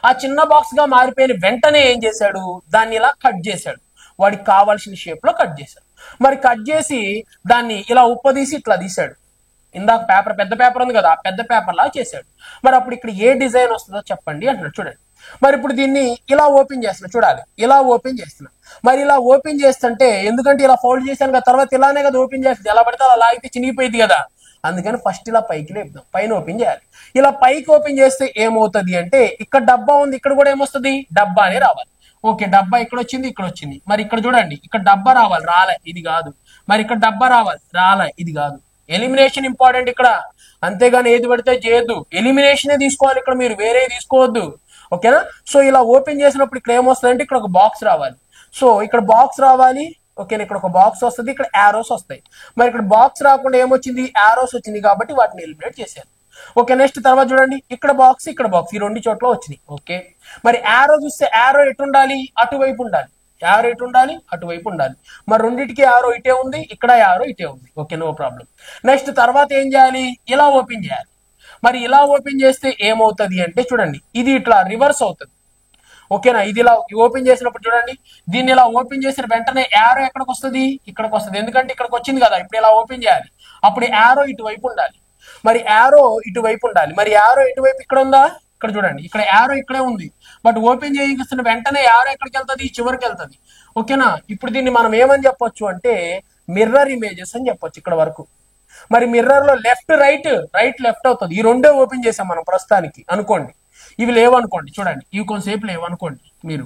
S1: ఆ చిన్న బాక్స్ గా మారిపోయిన వెంటనే ఏం చేశాడు, దాన్ని ఇలా కట్ చేశాడు, వాడికి కావాల్సిన షేప్ లో కట్ చేశాడు. మరి కట్ చేసి దాన్ని ఇలా ఉప్పదీసి ఇట్లా తీశాడు. ఇందాక పేపర్ పెద్ద పేపర్ ఉంది కదా, ఆ పెద్ద పేపర్ లా చేశాడు. మరి అప్పుడు ఇక్కడ ఏ డిజైన్ వస్తుందో చెప్పండి అంటున్నాడు. చూడండి, మరి ఇప్పుడు దీన్ని ఇలా ఓపెన్ చేస్తున్నా, చూడాలి, ఇలా ఓపెన్ చేస్తున్నా. మరి ఇలా ఓపెన్ చేస్తుంటే ఎందుకంటే ఇలా ఫోల్డ్ చేశాను కదా, తర్వాత ఇలానే కదా ఓపెన్ చేస్తుంది, ఎలా పడితే అలా లాగితే చినిగిపోయింది కదా, అందుకని ఫస్ట్ ఇలా పైకి లేపుదాం, పైన ఓపెన్ చేయాలి. ఇలా పైకి ఓపెన్ చేస్తే ఏమవుతుంది అంటే ఇక్కడ డబ్బా ఉంది, ఇక్కడ కూడా ఏమొస్తుంది, డబ్బా అనే రావాలి. ఓకే, డబ్బా ఇక్కడ వచ్చింది, ఇక్కడ వచ్చింది. మరి ఇక్కడ చూడండి, ఇక్కడ డబ్బా రావాలి, రాలే, ఇది కాదు. మరి ఇక్కడ డబ్బా రావాలి, రాలే, ఇది కాదు. ఎలిమినేషన్ ఇంపార్టెంట్ ఇక్కడ, అంతేగాని ఏది పడితే చేయొద్దు. ఎలిమినేషనే తీసుకోవాలి ఇక్కడ, మీరు వేరే తీసుకోవద్దు. ఓకేనా, సో ఇలా ఓపెన్ చేసినప్పుడు ఇక్కడ ఏమొస్తుంది అంటే ఇక్కడ ఒక బాక్స్ రావాలి. సో ఇక్కడ బాక్స్ రావాలి. ఓకేనా, ఇక్కడ ఒక బాక్స్ వస్తుంది, ఇక్కడ యారోస్ వస్తాయి. మరి ఇక్కడ బాక్స్ రాకుండా ఏమొచ్చింది, యారోస్ వచ్చింది, కాబట్టి వాటిని ఎలిమినేట్ చేశారు. ఓకే, నెక్స్ట్ తర్వాత చూడండి, ఇక్కడ బాక్స్ ఇక్కడ బాక్స్ ఈ రెండు చోట్ల వచ్చినాయి. ఓకే, మరి యారో చూస్తే యారో ఎటు ఉండాలి, అటువైపు ఉండాలి. యారో ఎటు ఉండాలి, అటువైపు ఉండాలి. మరి రెండింటికి యారో ఇటే ఉంది, ఇక్కడ యారో ఇటే ఉంది. Okay, no problem. నెక్స్ట్ తర్వాత ఏం చేయాలి, ఇలా ఓపెన్ చేయాలి. మరి ఇలా ఓపెన్ చేస్తే ఏమవుతుంది అంటే చూడండి, ఇది ఇట్లా రివర్స్ అవుతుంది. ఓకేనా, ఇది ఇలా ఓపెన్ చేసినప్పుడు చూడండి, దీన్ని ఇలా ఓపెన్ చేసిన వెంటనే యారో ఎక్కడికి వస్తుంది, ఇక్కడికి వస్తుంది. ఎందుకంటే ఇక్కడికి వచ్చింది కదా, ఇప్పుడు ఇలా ఓపెన్ చేయాలి. అప్పుడు యారో ఇటువైపు ఉండాలి. మరి యారో ఇటువైపు ఉండాలి. మరి యారో ఇటువైపు ఇక్కడ ఉందా, ఇక్కడ చూడండి, ఇక్కడ యారో ఇక్కడే ఉంది. బట్ ఓపెన్ చేయిస్తున్న వెంటనే యారో ఎక్కడికి వెళ్తుంది, చివరికి వెళ్తుంది. ఓకేనా, ఇప్పుడు దీన్ని మనం ఏమని చెప్పొచ్చు అంటే మిర్రర్ ఇమేజెస్ అని చెప్పొచ్చు ఇక్కడ వరకు. మరి మిర్రర్ లో లెఫ్ట్ రైట్, రైట్ లెఫ్ట్ అవుతుంది. ఈ రెండే ఓపెన్ చేసాం మనం ప్రస్తుతానికి అనుకోండి. ఇవి లేవనుకోండి, చూడండి, ఇవి కొంతసేపు లేవనుకోండి మీరు,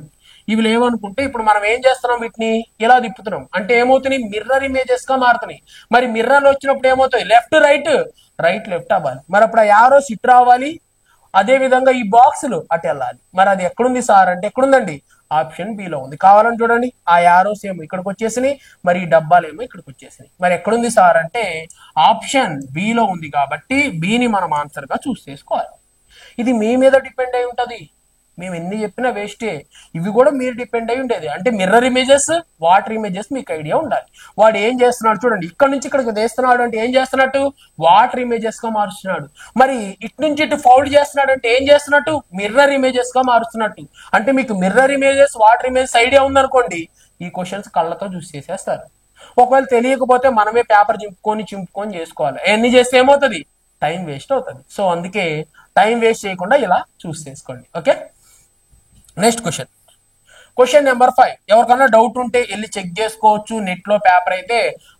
S1: ఇవి లేవనుకుంటే ఇప్పుడు మనం ఏం చేస్తున్నాం, వీటిని ఇలా తిప్పుతున్నాం అంటే ఏమవుతున్నాయి, మిర్రర్ ఇమేజెస్ గా మారుతున్నాయి. మరి మిర్రర్ వచ్చినప్పుడు ఏమవుతాయి, లెఫ్ట్ రైట్, రైట్ లెఫ్ట్ అవ్వాలి. మరి అప్పుడు ఆ యారోస్ ఇటు రావాలి, అదే విధంగా ఈ బాక్సులు అటు వెళ్ళాలి. మరి అది ఎక్కడుంది సార్ అంటే ఎక్కడుందండి, ఆప్షన్ బి లో ఉంది. కావాలని చూడండి, ఆ యారోస్ ఏమో ఇక్కడికి వచ్చేసినాయి, మరి ఈ డబ్బాలు ఏమో ఇక్కడికి వచ్చేసినాయి. మరి ఎక్కడుంది సార్ అంటే ఆప్షన్ బి లో ఉంది, కాబట్టి బిని మనం ఆన్సర్ గా చూస్ చేసుకోవాలి. ఇది మీ మీద డిపెండ్ అయి ఉంటది, మేము ఎన్ని చెప్పినా వేస్టే. ఇవి కూడా మీరు డిపెండ్ అయి ఉండేది. అంటే మిర్రర్ ఇమేజెస్, వాటర్ ఇమేజెస్ మీకు ఐడియా ఉండాలి. వాడు ఏం చేస్తున్నాడు చూడండి, ఇక్కడ నుంచి ఇక్కడికి వేస్తున్నాడు అంటే ఏం చేస్తున్నట్టు, వాటర్ ఇమేజెస్ గా మారుస్తున్నాడు. మరి ఇటు నుంచి ఇటు ఫౌల్డ్ చేస్తున్నాడు అంటే ఏం చేస్తున్నట్టు, మిర్రర్ ఇమేజెస్ గా మారుస్తున్నట్టు. అంటే మీకు mirror images, water images idea ఉందనుకోండి, ఈ క్వశ్చన్స్ కళ్ళతో చూసి చేసేస్తారు. ఒకవేళ తెలియకపోతే మనమే పేపర్ చింపుకొని చేసుకోవాలి. అవన్నీ చేస్తే ఏమవుతుంది, టైం వేస్ట్ అవుతుంది. సో అందుకే టైం వేస్ట్ చేయకుండా ఇలా చూస్ చేసుకోండి. Okay, next question number 5. ఎవరికన్నా డౌట్ ఉంటే వెళ్ళి చెక్ చేసుకోవచ్చు. నెట్ లో పేపర్ అయితే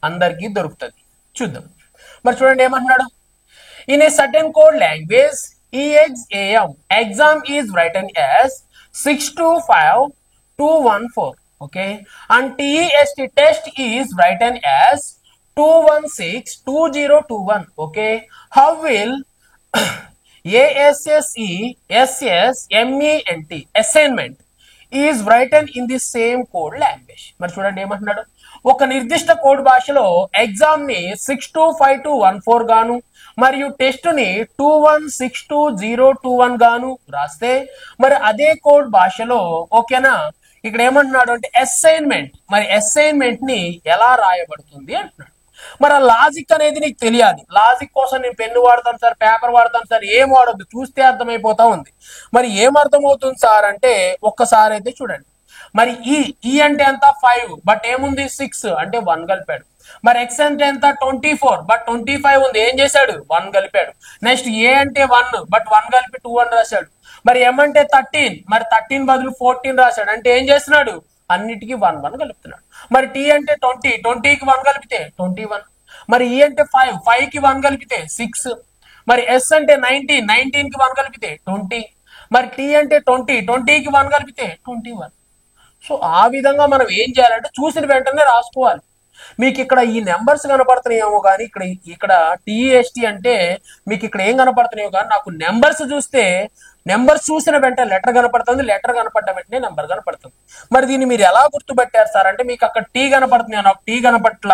S1: అందరికీ దొరుకుతుంది. చూద్దాం. మరి చూడండి ఏమంటున్నాడు, in a certain code language EXAM exam is written as 625-214. Okay, and TEST test is written as 216-2021. Okay, how will ASSESSMENT assignment is written in the same code language? మరి చూడండి ఏమంటున్నాడు, ఒక నిర్దిష్ట కోడ్ భాషలో ఎగ్జామ్ ని 625-214 గాను మరియు టెస్ట్ ని 216-2021 గాను రాస్తే, మరి అదే కోడ్ భాషలో, ఓకేనా, ఇక్కడ ఏమంటున్నాడు అంటే అసైన్మెంట్, మరి అసైన్మెంట్ ని ఎలా రాయబడుతుంది అంటున్నాడు. మరి ఆ లాజిక్ అనేది నీకు తెలియాలి. లాజిక్ కోసం నేను పెన్ను వాడతాను సార్, పేపర్ వాడతాను సార్, ఏం వాడద్దు, చూస్తే అర్థమైపోతా ఉంది. మరి ఏం అర్థమవుతుంది సార్ అంటే ఒక్కసారి అయితే చూడండి. మరి ఈ అంటే ఎంత 5, బట్ ఏముంది 6 అంటే 1 కలిపాడు. మరి ఎక్స్ అంటే ఎంత 24, బట్ 25 ఉంది, ఏం చేశాడు 1 కలిపాడు. నెక్స్ట్ ఏ అంటే 1, బట్ 1 కలిపి 2 అని రాశాడు. మరి ఎం అంటే 13, మరి 13 బదులు 14 రాశాడు. అంటే ఏం చేస్తున్నాడు, అన్నిటికీ 1 కలుపుతున్నాడు. మరి టీ అంటే 20, 20కి 1 కలిపితే 21. మరి ఈ అంటే 5, 5కి 1 కలిపితే 6. మరి ఎస్ అంటే 19, 19కి 1 కలిపితే 20. మరి టీ అంటే 20, 20కి 1 కలిపితే 21. సో ఆ విధంగా మనం ఏం చేయాలంటే చూసిన వెంటనే రాసుకోవాలి. మీకు ఇక్కడ ఈ నెంబర్స్ కనపడుతున్నాయేమో కానీ ఇక్కడ టీఎస్టీ అంటే మీకు ఇక్కడ ఏం కనపడుతున్నాయో కానీ నాకు నెంబర్స్ చూస్తే, నెంబర్స్ చూసిన వెంటనే లెటర్ కనపడుతుంది, లెటర్ కనపడ్డ వెంటనే నెంబర్ కనపడుతుంది. మరి దీన్ని మీరు ఎలా గుర్తుపెట్టారు సార్ అంటే, మీకు అక్కడ టీ కనపడుతుంది, నాకు టీ కనపట్ల,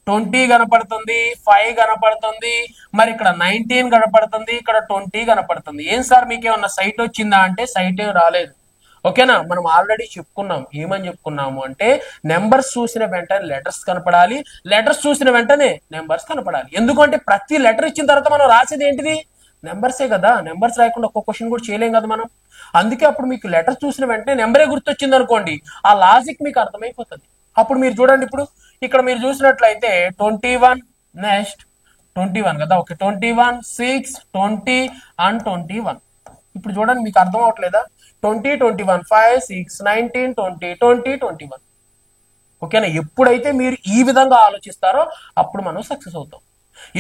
S1: 20 కనపడుతుంది, 5 కనపడుతుంది, మరి ఇక్కడ 19 కనపడుతుంది, ఇక్కడ 20 కనపడుతుంది. ఏం సార్ మీకు ఏమన్నా సైట్ వచ్చిందా అంటే సైట్ ఏం రాలేదు. ఓకేనా, మనం ఆల్రెడీ చెప్పుకున్నాం. ఏమని చెప్పుకున్నాము అంటే నెంబర్స్ చూసిన వెంటనే లెటర్స్ కనపడాలి, లెటర్స్ చూసిన వెంటనే నెంబర్స్ కనపడాలి. ఎందుకంటే ప్రతి లెటర్ ఇచ్చిన తర్వాత మనం రాసేది ఏంటిది, నెంబర్సే కదా. నెంబర్స్ రాయకుండా ఒక్క క్వశ్చన్ కూడా చేయలేం కదా మనం. అందుకే అప్పుడు మీకు లెటర్ చూసిన వెంటనే నెంబరే గుర్తొచ్చింది అనుకోండి, ఆ లాజిక్ మీకు అర్థమైపోతుంది. అప్పుడు మీరు చూడండి, ఇప్పుడు ఇక్కడ మీరు చూసినట్లయితే 21, నెక్స్ట్ 21 కదా. Okay, 21, 6, 20 and 21. ఇప్పుడు చూడండి, మీకు అర్థం అవట్లేదా, 20, 21, 5, 6, 19, 20, 20, 21. ఓకేనా, ఎప్పుడైతే మీరు ఈ విధంగా ఆలోచిస్తారో అప్పుడు మనం సక్సెస్ అవుతాం.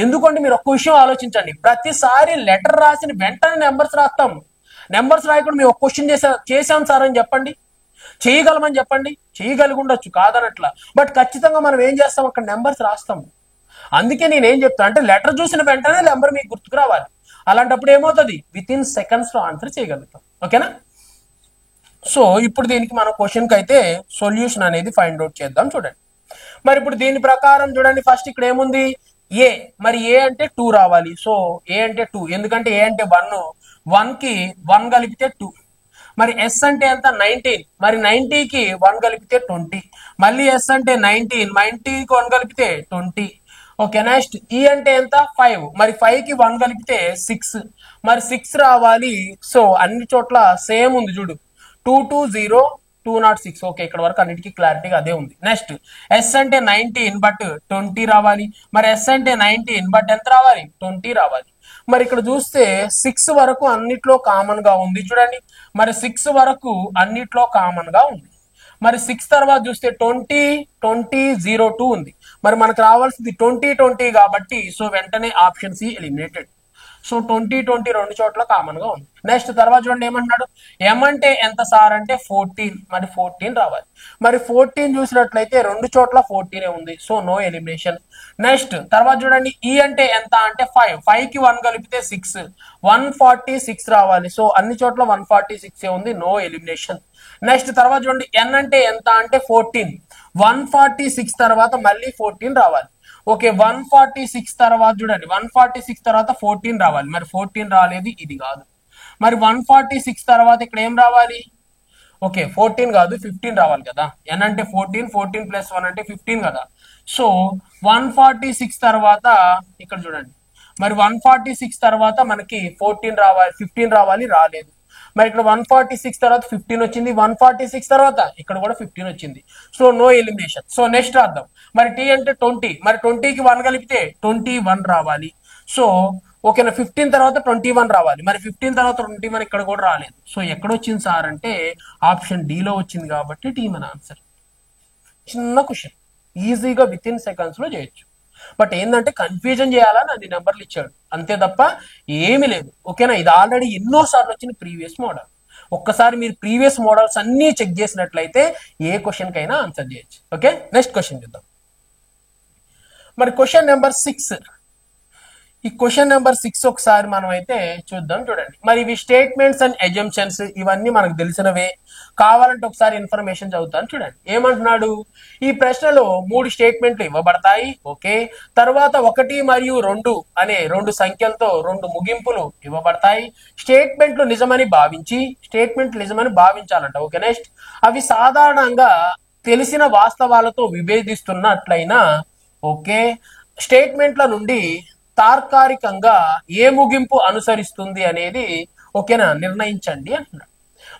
S1: ఎందుకంటే మీరు ఒక్క విషయం ఆలోచించండి, ప్రతిసారి లెటర్ రాసిన వెంటనే నెంబర్స్ రాస్తాం. నెంబర్స్ రాయకుండా మేము ఒక క్వశ్చన్ చేసాం సార్ అని చెప్పండి, చేయగలమని చెప్పండి, చేయగలిగి ఉండొచ్చు కాదనట్లా, బట్ ఖచ్చితంగా మనం ఏం చేస్తాం, అక్కడ నెంబర్స్ రాస్తాం. అందుకే నేను ఏం చెప్తాను అంటే లెటర్ చూసిన వెంటనే నెంబర్ మీకు గుర్తుకు రావాలి. అలాంటప్పుడు ఏమవుతుంది, విత్ ఇన్ సెకండ్స్ లో ఆన్సర్ చేయగలుగుతాం. ఓకేనా, సో ఇప్పుడు దీనికి మన క్వశ్చన్ కి అయితే సొల్యూషన్ అనేది ఫైండ్ అవుట్ చేద్దాం. చూడండి, మరి ఇప్పుడు దీని ప్రకారం చూడండి, ఫస్ట్ ఇక్కడ ఏముంది ఏ, మరి ఏ అంటే 2 రావాలి. సో ఏ అంటే 2, ఎందుకంటే ఏ అంటే 1, 1కి 1 కలిపితే 2. మరి ఎస్ అంటే ఎంత 19, మరి 90కి 1 కలిపితే 20. మళ్ళీ ఎస్ అంటే 19, 90కి 1 కలిపితే 20. ఓకే, నెక్స్ట్ ఈ అంటే ఎంత 5, మరి 5కి 1 కలిపితే 6. మరి 6 రావాలి. సో అన్ని చోట్ల సేమ్ ఉంది చూడు, 220, 206. ఓకే, ఇక్కడ వరకు అన్నిటికీ క్లారిటీగా అదే ఉంది. నెక్స్ట్ ఎస్ అంటే 19 బట్ 20 రావాలి. మరి ఎస్ అంటే 19 బట్ ఎంత రావాలి, 20 రావాలి. మరి ఇక్కడ చూస్తే 6 వరకు అన్నిట్లో కామన్ గా ఉంది చూడండి. మరి 6 వరకు అన్నిట్లో కామన్ గా ఉంది. మరి 6 తర్వాత చూస్తే 20, 20, 02 ఉంది. మరి మనకు రావాల్సింది 20, 20 కాబట్టి సో వెంటనే ఆప్షన్ సి ఎలిమినేటెడ్. సో 20, 20 రెండు చోట్ల కామన్ గా ఉంది. నెక్స్ట్ తర్వాత చూడండి ఏమంటున్నాడు, ఎం అంటే ఎంత సార్ అంటే 14, మరి 14 రావాలి. మరి 14 చూసినట్లయితే రెండు చోట్ల 14 ఉంది. So no elimination. నెక్స్ట్ తర్వాత చూడండి ఈ అంటే ఎంత అంటే 5, 5కి 1 కలిపితే 6, 146 రావాలి. సో అన్ని చోట్ల 146 ఉంది, నో ఎలిమినేషన్. నెక్స్ట్ తర్వాత చూడండి ఎన్ అంటే ఎంత అంటే 14, 146 తర్వాత మళ్ళీ 14 రావాలి. ఓకే, 146 తర్వాత చూడండి, 146 తర్వాత 14 రావాలి. మరి 14 రాలేదు, ఇది కాదు. మరి 146 తర్వాత ఇక్కడ ఏం రావాలి? ఓకే 14 కాదు 15 రావాలి కదా. n అంటే 14, 14 ప్లస్ 1 అంటే 15 కదా. సో 146 తర్వాత ఇక్కడ చూడండి, మరి 146 తర్వాత మనకి 14 రావాలి, 15 రావాలి, రాలేదు. మరి ఇక్కడ 146 తర్వాత 15 వచ్చింది, 146 తర్వాత ఇక్కడ కూడా 15 వచ్చింది. So no elimination. So next రాద్దాం. మరి టీ అంటే 20, మరి 20కి 1 కలిపితే 21 రావాలి. సో ఓకేనా, 15 తర్వాత 21 రావాలి, మరి 15 తర్వాత 21 ఇక్కడ కూడా రాలేదు. సో ఎక్కడ వచ్చింది సార్ అంటే ఆప్షన్ డిలో వచ్చింది, కాబట్టి టీ మన ఆన్సర్. చిన్న క్వశ్చన్, ఈజీగా విత్ ఇన్ సెకండ్స్ లో చేయొచ్చు. బట్ ఏంటంటే కన్ఫ్యూజన్ చేయాలని అన్ని నెంబర్లు ఇచ్చాడు అంతే తప్ప ఏమీ లేదు. ఓకేనా, ఇది ఆల్రెడీ ఎన్నో సార్లు వచ్చిన ప్రీవియస్ మోడల్. ఒక్కసారి మీరు ప్రీవియస్ మోడల్స్ అన్ని చెక్ చేసినట్లయితే ఏ క్వశ్చన్ కైనా ఆన్సర్ చేయొచ్చు. ఓకే, నెక్స్ట్ క్వశ్చన్ చూద్దాం. మరి క్వశ్చన్ నెంబర్ 6, ఈ క్వశ్చన్ నెంబర్ 6 ఒకసారి మనం అయితే చూద్దాం. చూడండి, మరి ఇవి స్టేట్మెంట్స్ అండ్ అజంప్షన్స్, ఇవన్నీ మనకు తెలిసినవే. కావాలంటే ఒకసారి ఇన్ఫర్మేషన్ చదువుతాను. చూడండి ఏమంటున్నాడు, ఈ ప్రశ్నలో 3 స్టేట్మెంట్లు ఇవ్వబడతాయి. ఓకే, తర్వాత 1 మరియు 2 అనే 2 సంఖ్యలతో 2 ముగింపులు ఇవ్వబడతాయి. స్టేట్మెంట్లు నిజమని భావించాలంట. ఓకే, నెక్స్ట్ అవి సాధారణంగా తెలిసిన వాస్తవాలతో విభేదిస్తున్నట్లయినా ఓకే స్టేట్మెంట్ల నుండి తార్కారికంగా ఏ ముగింపు అనుసరిస్తుంది అనేది ఓకేనా నిర్ణయించండి అంటున్నాడు.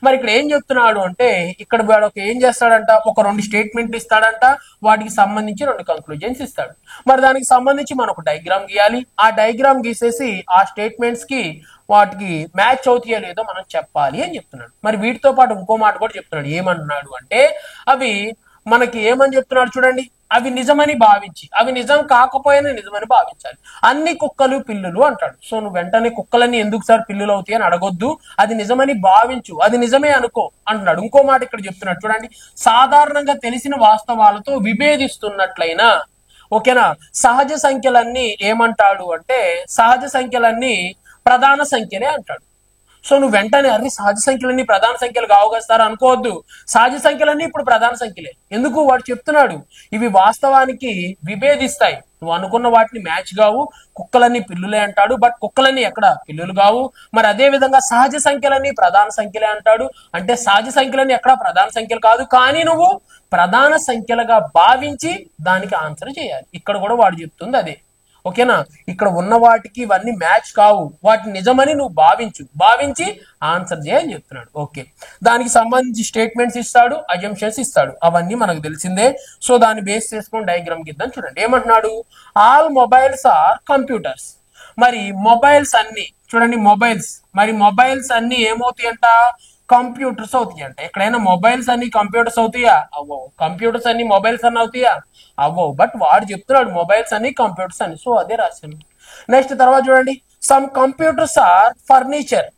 S1: మరి ఇక్కడ ఏం చెప్తున్నాడు అంటే, ఇక్కడ వాడు ఏం చేస్తాడంట, ఒక 2 స్టేట్మెంట్లు ఇస్తాడంట, వాటికి సంబంధించి 2 కంక్లూజన్స్ ఇస్తాడు. మరి దానికి సంబంధించి మనం ఒక డయాగ్రామ్ గీయాలి. ఆ డయాగ్రామ్ గీసేసి ఆ స్టేట్మెంట్స్ కి వాటికి మ్యాచ్ అవుతాయో లేదో మనం చెప్పాలి అని చెప్తున్నాడు. మరి వీటితో పాటు ఇంకో మాట కూడా చెప్తున్నాడు. ఏమంటున్నాడు అంటే, అవి మనకి ఏమని చెప్తున్నాడు చూడండి, అవి నిజమని భావించి, అవి నిజం కాకపోయినా నిజమని భావించాలి. అన్ని కుక్కలు పిల్లులు అంటాడు. సో నువ్వు వెంటనే కుక్కలన్నీ ఎందుకు సార్ పిల్లులు అవుతాయి అని అడగొద్దు, అది నిజమని భావించు, అది నిజమే అనుకో అంటున్నాడు. ఇంకో మాట ఇక్కడ చెప్తున్నాడు చూడండి, సాధారణంగా తెలిసిన వాస్తవాలతో విభేదిస్తున్నట్లయినా ఓకేనా సహజ సంఖ్యలన్నీ ఏమంటాడు అంటే, సహజ సంఖ్యలన్నీ ప్రధాన సంఖ్యలే అంటాడు. సో నువ్వు వెంటనే అన్ని సహజ సంఖ్యలన్నీ ప్రధాన సంఖ్యలు కావు కదా సార్ అనుకోవద్దు. సహజ సంఖ్యలన్నీ ఇప్పుడు ప్రధాన సంఖ్యలే. ఎందుకు, వాడు చెప్తున్నాడు ఇవి వాస్తవానికి విభేదిస్తాయి. నువ్వు అనుకున్న వాటిని మ్యాచ్ కావు, కుక్కలన్నీ పిల్లులే అంటాడు, బట్ కుక్కలన్నీ ఎక్కడ పిల్లులు కావు. మరి అదే విధంగా సహజ సంఖ్యలన్నీ ప్రధాన సంఖ్యలే అంటాడు, అంటే సహజ సంఖ్యలన్నీ ఎక్కడ ప్రధాన సంఖ్యలు కాదు, కానీ నువ్వు ప్రధాన సంఖ్యలుగా భావించి దానికి ఆన్సర్ చేయాలి. ఇక్కడ కూడా వాడు చెప్తుంది అదే. ఓకేనా, ఇక్కడ ఉన్న వాటికి ఇవన్నీ మ్యాచ్ కావు, వాటిని నిజమని నువ్వు భావించి ఆన్సర్ చేయని చెప్తున్నాడు. ఓకే, దానికి సంబంధించి స్టేట్మెంట్స్ ఇస్తాడు, అజంప్షన్స్ ఇస్తాడు, అవన్నీ మనకు తెలిసిందే. సో దాన్ని బేస్ చేసుకొని డయాగ్రామ్ గిద్దాం. చూడండి ఏమంటున్నాడు, ఆల్ మొబైల్స్ ఆర్ కంప్యూటర్స్. మరి మొబైల్స్ అన్ని చూడండి, మొబైల్స్ అన్ని ఏమవుతాయి అంట, కంప్యూటర్స్ అవుతాయి అంట. ఎక్కడైనా మొబైల్స్ అన్ని కంప్యూటర్స్ అవుతాయా? అవ్వవు. కంప్యూటర్స్ అన్ని మొబైల్స్ అన్ని అవుతాయా? అవ్వవు. బట్ వాడు చెప్తున్నాడు మొబైల్స్ అన్ని కంప్యూటర్స్ అని, సో అదే రాశాను. నెక్స్ట్ తర్వాత చూడండి, సమ్ కంప్యూటర్స్ ఆర్ ఫర్నిచర్.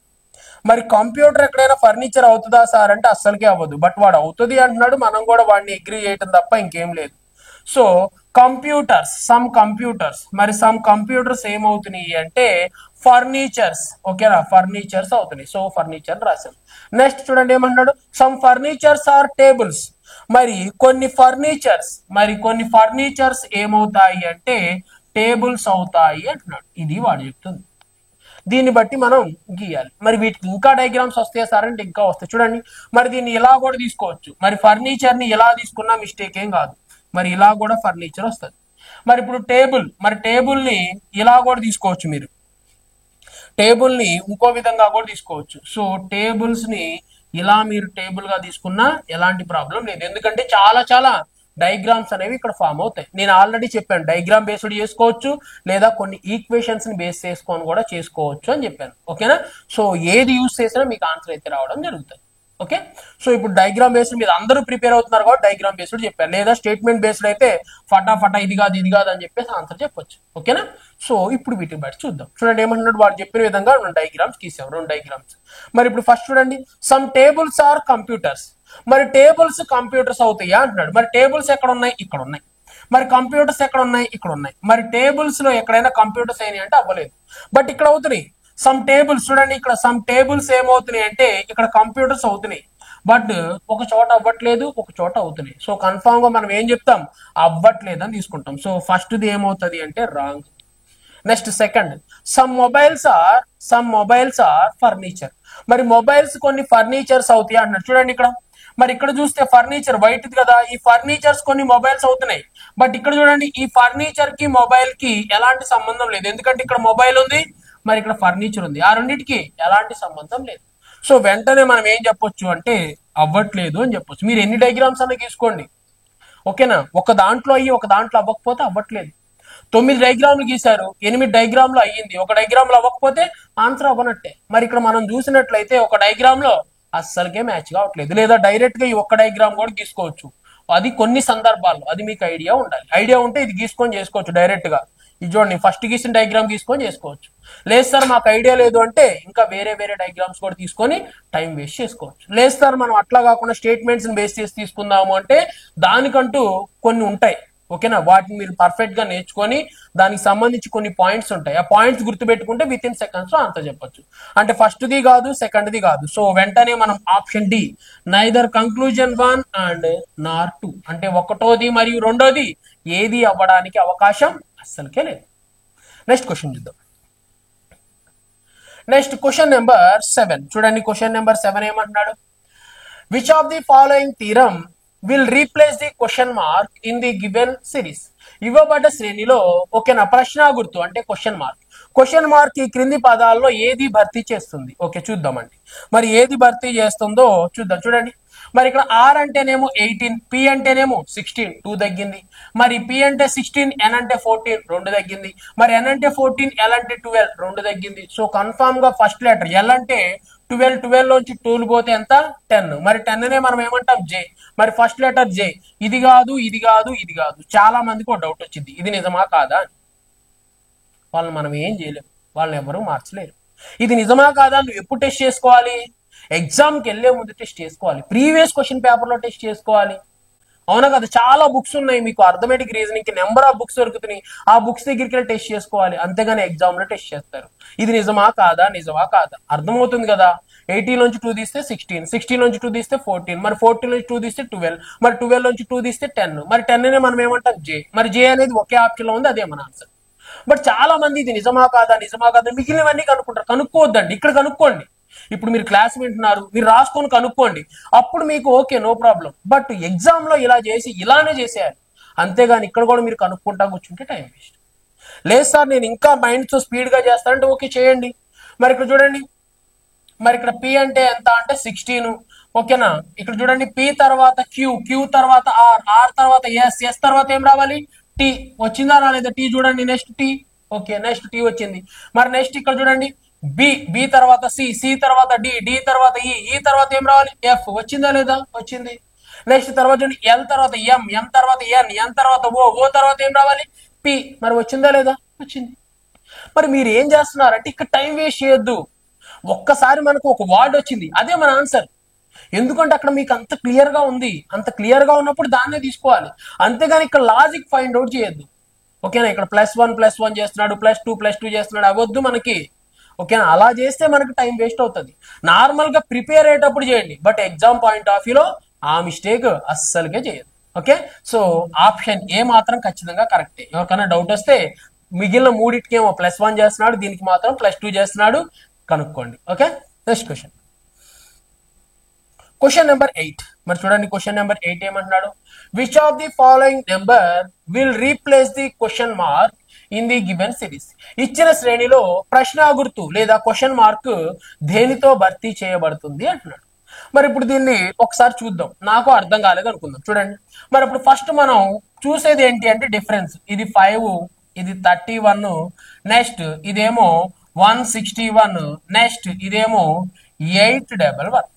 S1: మరి కంప్యూటర్ ఎక్కడైనా ఫర్నిచర్ అవుతుందా సార్ అంటే అస్సలకే అవ్వదు, బట్ వాడు అవుతుంది అంటున్నాడు. మనం కూడా వాడిని అగ్రీ చేయటం తప్ప ఇంకేం లేదు. సో సమ్ కంప్యూటర్స్ ఏమవుతున్నాయి అంటే ఫర్నిచర్స్. ఓకేనా, ఫర్నిచర్స్ అవుతున్నాయి. So furniture రాశాం. నెక్స్ట్ చూడండి ఏమన్నాడు, సమ్ ఫర్నిచర్స్ ఆర్ టేబుల్స్. మరి కొన్ని ఫర్నిచర్స్ ఏమవుతాయి అంటే టేబుల్స్ అవుతాయి అంటున్నాడు. ఇది వాడు చెప్తుంది. దీన్ని బట్టి మనం గీయాలి. మరి వీటికి ఇంకా డయాగ్రామ్స్ వస్తాయి సార్ అంటే ఇంకా వస్తాయి. చూడండి, మరి దీన్ని ఇలా కూడా తీసుకోవచ్చు. మరి ఫర్నిచర్ ని ఇలా తీసుకున్నా మిస్టేక్ ఏం కాదు, మరి ఇలా కూడా ఫర్నిచర్ వస్తుంది. మరి ఇప్పుడు టేబుల్ ని ఇలా కూడా తీసుకోవచ్చు, మీరు టేబుల్ ని ఇంకో విధంగా కూడా తీసుకోవచ్చు. సో టేబుల్స్ ని ఇలా మీరు టేబుల్ గా తీసుకున్నా ఎలాంటి ప్రాబ్లం లేదు, ఎందుకంటే చాలా డయాగ్రామ్స్ అనేవి ఇక్కడ ఫామ్ అవుతాయి. నేను ఆల్రెడీ చెప్పాను, డయాగ్రామ్ బేస్డ్ చేసుకోవచ్చు, లేదా కొన్ని ఈక్వేషన్స్ ని బేస్ చేసుకొని కూడా చేసుకోవచ్చు అని చెప్పాను. ఓకేనా, సో ఏది యూజ్ చేసినా మీకు ఆన్సర్ అయితే రావడం జరుగుతుంది. ఓకే, సో ఇప్పుడు డయాగ్రామ్ బేస్డ్ మీరు అందరూ ప్రిపేర్ అవుతున్నారు కాబట్టి డయాగ్రామ్ బేస్డ్ చెప్పారు, లేదా స్టేట్మెంట్ బేస్డ్ అయితే ఫటాఫటా ఇది కాదు అని చెప్పేసి ఆన్సర్ చెప్పొచ్చు. ఓకేనా, సో ఇప్పుడు వీటిని బట్టి చూద్దాం. చూడండి ఏమంటున్నాడు, వాడు చెప్పిన విధంగా 2 డయాగ్రామ్స్ గీసాం, 2 డయాగ్రామ్స్. మరి ఇప్పుడు ఫస్ట్ చూడండి, సమ్ టేబుల్స్ ఆర్ కంప్యూటర్స్. మరి టేబుల్స్ కంప్యూటర్స్ అవుతాయా అంటున్నాడు. మరి టేబుల్స్ ఎక్కడ ఉన్నాయి? ఇక్కడ ఉన్నాయి. మరి కంప్యూటర్స్ ఎక్కడ ఉన్నాయి? ఇక్కడ ఉన్నాయి. మరి టేబుల్స్ లో ఎక్కడైనా కంప్యూటర్స్ అయినాయి అంటే అవ్వలేదు, బట్ ఇక్కడ అవుతున్నాయి. సమ్ టేబుల్స్ చూడండి, ఇక్కడ సమ్ టేబుల్స్ ఏమవుతున్నాయి అంటే ఇక్కడ కంప్యూటర్స్ అవుతున్నాయి, బట్ ఒక చోట అవ్వట్లేదు, ఒక చోట అవుతున్నాయి. సో కన్ఫామ్ గా మనం ఏం చెప్తాం, అవ్వట్లేదు అని తీసుకుంటాం. సో ఫస్ట్ది ఏమవుతుంది అంటే wrong. Next second, some mobiles are furniture. మరి మొబైల్స్ కొన్ని ఫర్నిచర్స్ అవుతాయి అంటున్నారు. చూడండి ఇక్కడ, మరి ఇక్కడ చూస్తే ఫర్నిచర్ వైట్ కదా, ఈ ఫర్నిచర్స్ కొన్ని మొబైల్స్ అవుతున్నాయి. బట్ ఇక్కడ చూడండి, ఈ ఫర్నిచర్ కి మొబైల్ కి ఎలాంటి సంబంధం లేదు, ఎందుకంటే ఇక్కడ మొబైల్ ఉంది, మరి ఇక్కడ ఫర్నిచర్ ఉంది, ఆ రెండింటికి ఎలాంటి సంబంధం లేదు. సో వెంటనే మనం ఏం చెప్పొచ్చు అంటే అవ్వట్లేదు అని చెప్పొచ్చు. మీరు ఎన్ని డయాగ్రామ్స్ అన్న గీసుకోండి, ఓకేనా, ఒక దాంట్లో అయ్యి ఒక దాంట్లో అవ్వకపోతే అవ్వట్లేదు. 9 డయాగ్రాములు గీశారు, 8 డయాగ్రాములు అయ్యింది, ఒక డయాగ్రామ్ లో అవ్వకపోతే ఆన్సర్ అవ్వనట్టే. మరి ఇక్కడ మనం చూసినట్లయితే ఒక డయాగ్రామ్ లో అస్సలకే మ్యాచ్ కావట్లేదు, లేదా డైరెక్ట్ గా ఈ ఒక్క డయాగ్రామ్ కూడా గీసుకోవచ్చు. అది కొన్ని సందర్భాల్లో, అది మీకు ఐడియా ఉండాలి. ఐడియా ఉంటే ఇది గీసుకొని చేసుకోవచ్చు డైరెక్ట్ గా. ఇది చూడండి, ఫస్ట్ గీసిన డయాగ్రామ్ గీసుకొని చేసుకోవచ్చు. లేదు సార్ మాకు ఐడియా లేదు అంటే ఇంకా వేరే వేరే డయాగ్రామ్స్ కూడా తీసుకొని టైం వేస్ట్ చేసుకోవచ్చు. లేదు సార్ మనం అట్లా కాకుండా స్టేట్మెంట్స్ బేస్ చేసి తీసుకుందాము అంటే దానికంటూ కొన్ని ఉంటాయి, ఓకేనా, వాటిని మీరు పర్ఫెక్ట్ గా నేర్చుకొని దానికి సంబంధించి కొన్ని పాయింట్స్ ఉంటాయి, ఆ పాయింట్స్ గుర్తుపెట్టుకుంటే విత్ ఇన్ సెకండ్స్ లో ఆన్సర్ చెప్పొచ్చు. అంటే ఫస్ట్ ది కాదు, సెకండ్ ది కాదు. సో వెంటనే మనం option D, neither conclusion 1 and nor 2, అంటే ఒకటోది మరియు రెండోది ఏది అవ్వడానికి అవకాశం అస్సలకే లేదు. నెక్స్ట్ క్వశ్చన్ చూద్దాం. నెక్స్ట్ క్వశ్చన్ నెంబర్ 7 చూడండి. క్వశ్చన్ నెంబర్ 7 ఏమంటున్నాడు, which of the following theorem will replace the question mark in the given series. ఇవ్వబడ్డ శ్రేణిలో, ఓకేనా, ప్రశ్న గుర్తు అంటే క్వశ్చన్ మార్క్, క్వశ్చన్ మార్క్ ఈ క్రింది పదాల్లో ఏది భర్తీ చేస్తుంది. ఓకే చూద్దామండి, మరి ఏది భర్తీ చేస్తుందో చూద్దాం. చూడండి, మరి ఇక్కడ ఆర్ అంటేనేమో 18, పి అంటేనేమో 16, 2 తగ్గింది. మరి పి అంటే 16, ఎన్ అంటే 14, 2 తగ్గింది. మరి ఎన్ అంటే 14, ఎల్ అంటే 12, 2 తగ్గింది. సో కన్ఫామ్ గా ఫస్ట్ లెటర్ ఎల్ అంటే 12, 12 లోంచి 2 పోతే ఎంత 10. మరి 10 నే మనం ఏమంటాం జే. మరి ఫస్ట్ లెటర్ జే. ఇది కాదు, ఇది కాదు, ఇది కాదు. చాలా మందికి ఒక డౌట్ వచ్చింది, ఇది నిజమా కాదా అని. వాళ్ళని మనం ఏం చేయలేము, వాళ్ళని ఎవరు మార్చలేరు. ఇది నిజమా కాదా నువ్వు ఎప్పుడు టెస్ట్ చేసుకోవాలి, ఎగ్జామ్కి వెళ్లే ముందు టెస్ట్ చేసుకోవాలి, ప్రీవియస్ క్వశ్చన్ పేపర్ లో టెస్ట్ చేసుకోవాలి, అవునా కదా. చాలా బుక్స్ ఉన్నాయి మీకు, అర్థమెటిక్ రీజనింగ్ కి నెంబర్ ఆఫ్ బుక్స్ దొరుకుతున్నాయి, ఆ బుక్స్ దగ్గరికి వెళ్ళి టెస్ట్ చేసుకోవాలి, అంతేగాని ఎగ్జామ్ లో టెస్ట్ చేస్తారు. ఇది నిజమా కాదా, నిజమా కాదా, అర్థమవుతుంది కదా. 18 నుంచి 2 తీస్తే 16, 16 నుంచి 2 తీస్తే 14, మరి 14 నుంచి 2 తీస్తే 12, మరి 12 నుంచి 2 తీస్తే 10, మరి 10 నే మనం ఏమంటాం జే. మరి జే అనేది ఒకే ఆప్షన్ లో ఉంది, అదే మన ఆన్సర్. బట్ చాలా మంది ఇది నిజమా కాదా, నిజమా కాదా, మిగిలినవన్నీ కనుక్కుంటారు. కనుక్కోవద్దండి, ఇక్కడ కనుక్కోండి. ఇప్పుడు మీరు క్లాస్ వింటున్నారు, మీరు రాసుకొని కనుక్కోండి, అప్పుడు మీకు okay no problem. But exam లో ఇలా చేసి ఇలానే చేసేయాలి, అంతేగాని ఇక్కడ కూడా మీరు కనుక్కుంటా కూర్చుంటే టైం వేస్ట్. లేదు సార్ నేను ఇంకా మైండ్ తో స్పీడ్ గా చేస్తానంటే ఓకే చేయండి. మరి ఇక్కడ చూడండి, మరి ఇక్కడ పి అంటే ఎంత అంటే 16, ఓకేనా. ఇక్కడ చూడండి, పి తర్వాత క్యూ, క్యూ తర్వాత ఆర్, ఆర్ తర్వాత ఎస్, ఎస్ తర్వాత ఏం రావాలి టీ. వచ్చిందా రాలేదా టీ, చూడండి next T, okay next T వచ్చింది. మరి నెక్స్ట్ ఇక్కడ చూడండి, బి, బి తర్వాత సి, సి తర్వాత డి, డి తర్వాత ఈ, ఈ తర్వాత ఏం రావాలి ఎఫ్. వచ్చిందా లేదా, వచ్చింది. నెక్స్ట్ తర్వాత చూడండి, ఎల్ తర్వాత ఎం, ఎం తర్వాత ఎన్, ఎన్ తర్వాత ఓ, ఓ తర్వాత ఏం రావాలి పి. మరి వచ్చిందా లేదా, వచ్చింది. మరి మీరు ఏం చేస్తున్నారంటే ఇక్కడ టైం వేస్ట్ చేయొద్దు, ఒక్కసారి మనకు ఒక వర్డ్ వచ్చింది అదే మన ఆన్సర్, ఎందుకంటే అక్కడ మీకు అంత క్లియర్ గా ఉంది, అంత క్లియర్ గా ఉన్నప్పుడు దాన్నే తీసుకోవాలి, అంతేగాని ఇక్కడ లాజిక్ ఫైండ్ అవుట్ చేయొద్దు, ఓకేనా. ఇక్కడ +1+1 చేస్తున్నాడు, +2+2 చేస్తున్నాడు, అవద్దు మనకి, ఓకేనా. అలా చేస్తే మనకి టైం వేస్ట్ అవుతుంది. నార్మల్ గా ప్రిపేర్ అయ్యేటప్పుడు చేయండి, బట్ ఎగ్జామ్ పాయింట్ ఆఫ్ వ్యూలో ఆ మిస్టేక్ అస్సలుకే చేయదు. ఓకే, సో ఆప్షన్ ఏ మాత్రం ఖచ్చితంగా కరెక్టే. ఎవరికైనా డౌట్ వస్తే మిగిలిన మూడింటికేమో +1 చేస్తున్నాడు, దీనికి మాత్రం +2 చేస్తున్నాడు, కనుక్కోండి. Okay, next question, question number 8. మరి చూడండి, క్వశ్చన్ నెంబర్ 8 ఏమంటున్నాడు, which of the following number will replace the question mark in the given series. ఇచ్చిన శ్రేణిలో ప్రశ్న గుర్తు లేదా క్వశ్చన్ మార్క్ దేనితో భర్తీ చేయబడుతుంది అంటున్నాడు. మరి ఇప్పుడు దీన్ని ఒకసారి చూద్దాం, నాకు అర్థం కాలేదు అనుకుందాం. చూడండి, మరి ఇప్పుడు ఫస్ట్ మనం చూసేది ఏంటి అంటే డిఫరెన్స్. ఇది 5, ఇది 31, నెక్స్ట్ ఇదేమో 161, నెక్స్ట్ ఇదేమో 811.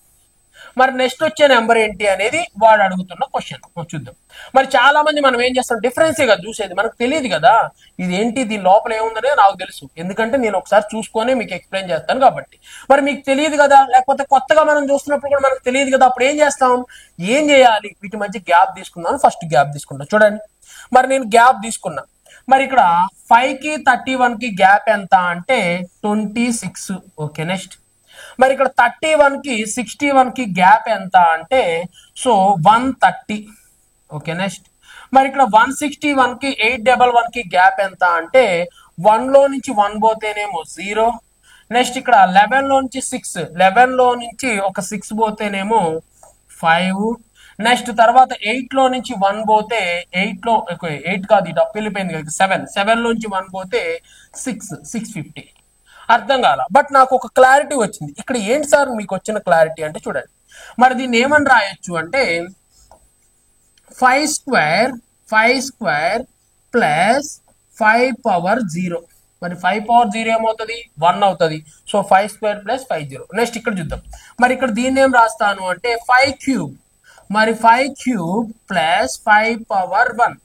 S1: మరి నెక్స్ట్ వచ్చే నెంబర్ ఏంటి అనేది వాడు అడుగుతున్న క్వశ్చన్, చూద్దాం. మరి చాలా మంది మనం ఏం చేస్తాం, డిఫరెన్సే కదా చూసేది, మనకు తెలియదు కదా ఇది ఏంటి, దీని లోపల ఏముందనే నాకు తెలుసు, ఎందుకంటే నేను ఒకసారి చూసుకొని మీకు ఎక్స్ప్లెయిన్ చేస్తాను కాబట్టి. మరి మీకు తెలియదు కదా, లేకపోతే కొత్తగా మనం చూస్తున్నప్పుడు కూడా మనకు తెలియదు కదా, అప్పుడు ఏం చేస్తాం, ఏం చేయాలి, వీటి మధ్య గ్యాప్ తీసుకుందాం. ఫస్ట్ గ్యాప్ తీసుకుంటా. చూడండి, మరి నేను గ్యాప్ తీసుకున్నా, మరి ఇక్కడ 5 కి 31 కి గ్యాప్ ఎంత అంటే 26. ఓకే, నెక్స్ట్ మరి ఇక్కడ 31 కి 61 కి గ్యాప్ ఎంత అంటే సో 130. ఓకే, నెక్స్ట్ మరి ఇక్కడ 161 కి 811 కి గ్యాప్ ఎంత అంటే 1 లో నుంచి 1 పోతేనేమో 0, నెక్స్ట్ ఇక్కడ 11 లో నుంచి 6, 11 లో నుంచి ఒక 6 పోతేనేమో 5. నెక్స్ట్ తర్వాత 8 లో నుంచి 1 పోతే 8 లో 8 కాదు, ఇటు అప్పు వెళ్ళిపోయింది కదా, 7, 7 లోంచి 1 పోతే 650. అర్థం కాల, బట్ నాకు ఒక క్లారిటీ వచ్చింది. ఇక్కడ ఏంటి సార్ మీకు వచ్చిన క్లారిటీ అంటే చూడండి, మరి దీన్ని ఏమని రాయొచ్చు అంటే 5 స్క్వేర్ ప్లస్ 5 పవర్ 0. మరి 5 పవర్ 0 ఏమవుతుంది, 1 అవుతుంది. So 5 square plus 5 0. నెక్స్ట్ ఇక్కడ చూద్దాం, మరి ఇక్కడ దీన్ని ఏం రాస్తాను అంటే 5 క్యూబ్. మరి 5 క్యూబ్ ప్లస్ 5 పవర్ 1.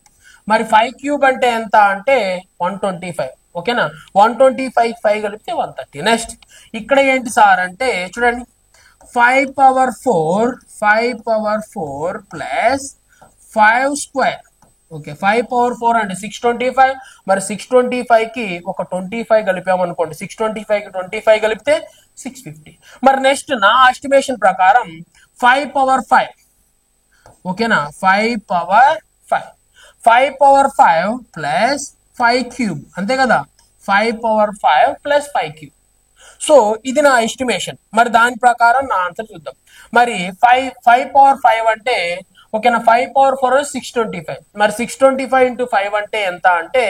S1: మరి 5 క్యూబ్ అంటే ఎంత అంటే 125. ఓకేనా, 125 5 కలిపితే 130. నెక్స్ట్ ఇక్కడ ఏంటి సార్ అంటే చూడండి 5 power 4 plus 5 square. Okay, 5 power 4 అంటే 625. మరి 625 కి ఒక 25 కలిపామనుకోండి, 625 కి 25 కలిపితే 650. మరి నెక్స్ట్ నా ఎస్టిమేషన్ ప్రకారం 5 పవర్ 5. ఓకేనా, 5 పవర్ 5 ప్లస్ 5 క్యూబ్, అంతే కదా, 5 పవర్ 5 ప్లస్ 5 క్యూబ్. సో ఇది నా ఎస్టిమేషన్. మరి దాని ప్రకారం నా ఆన్సర్ చూద్దాం. మరి 5 పవర్ 5 అంటే ఓకేనా, 5 పవర్ 4 625. మరి 625 ఇంటూ 5 అంటే ఎంత అంటే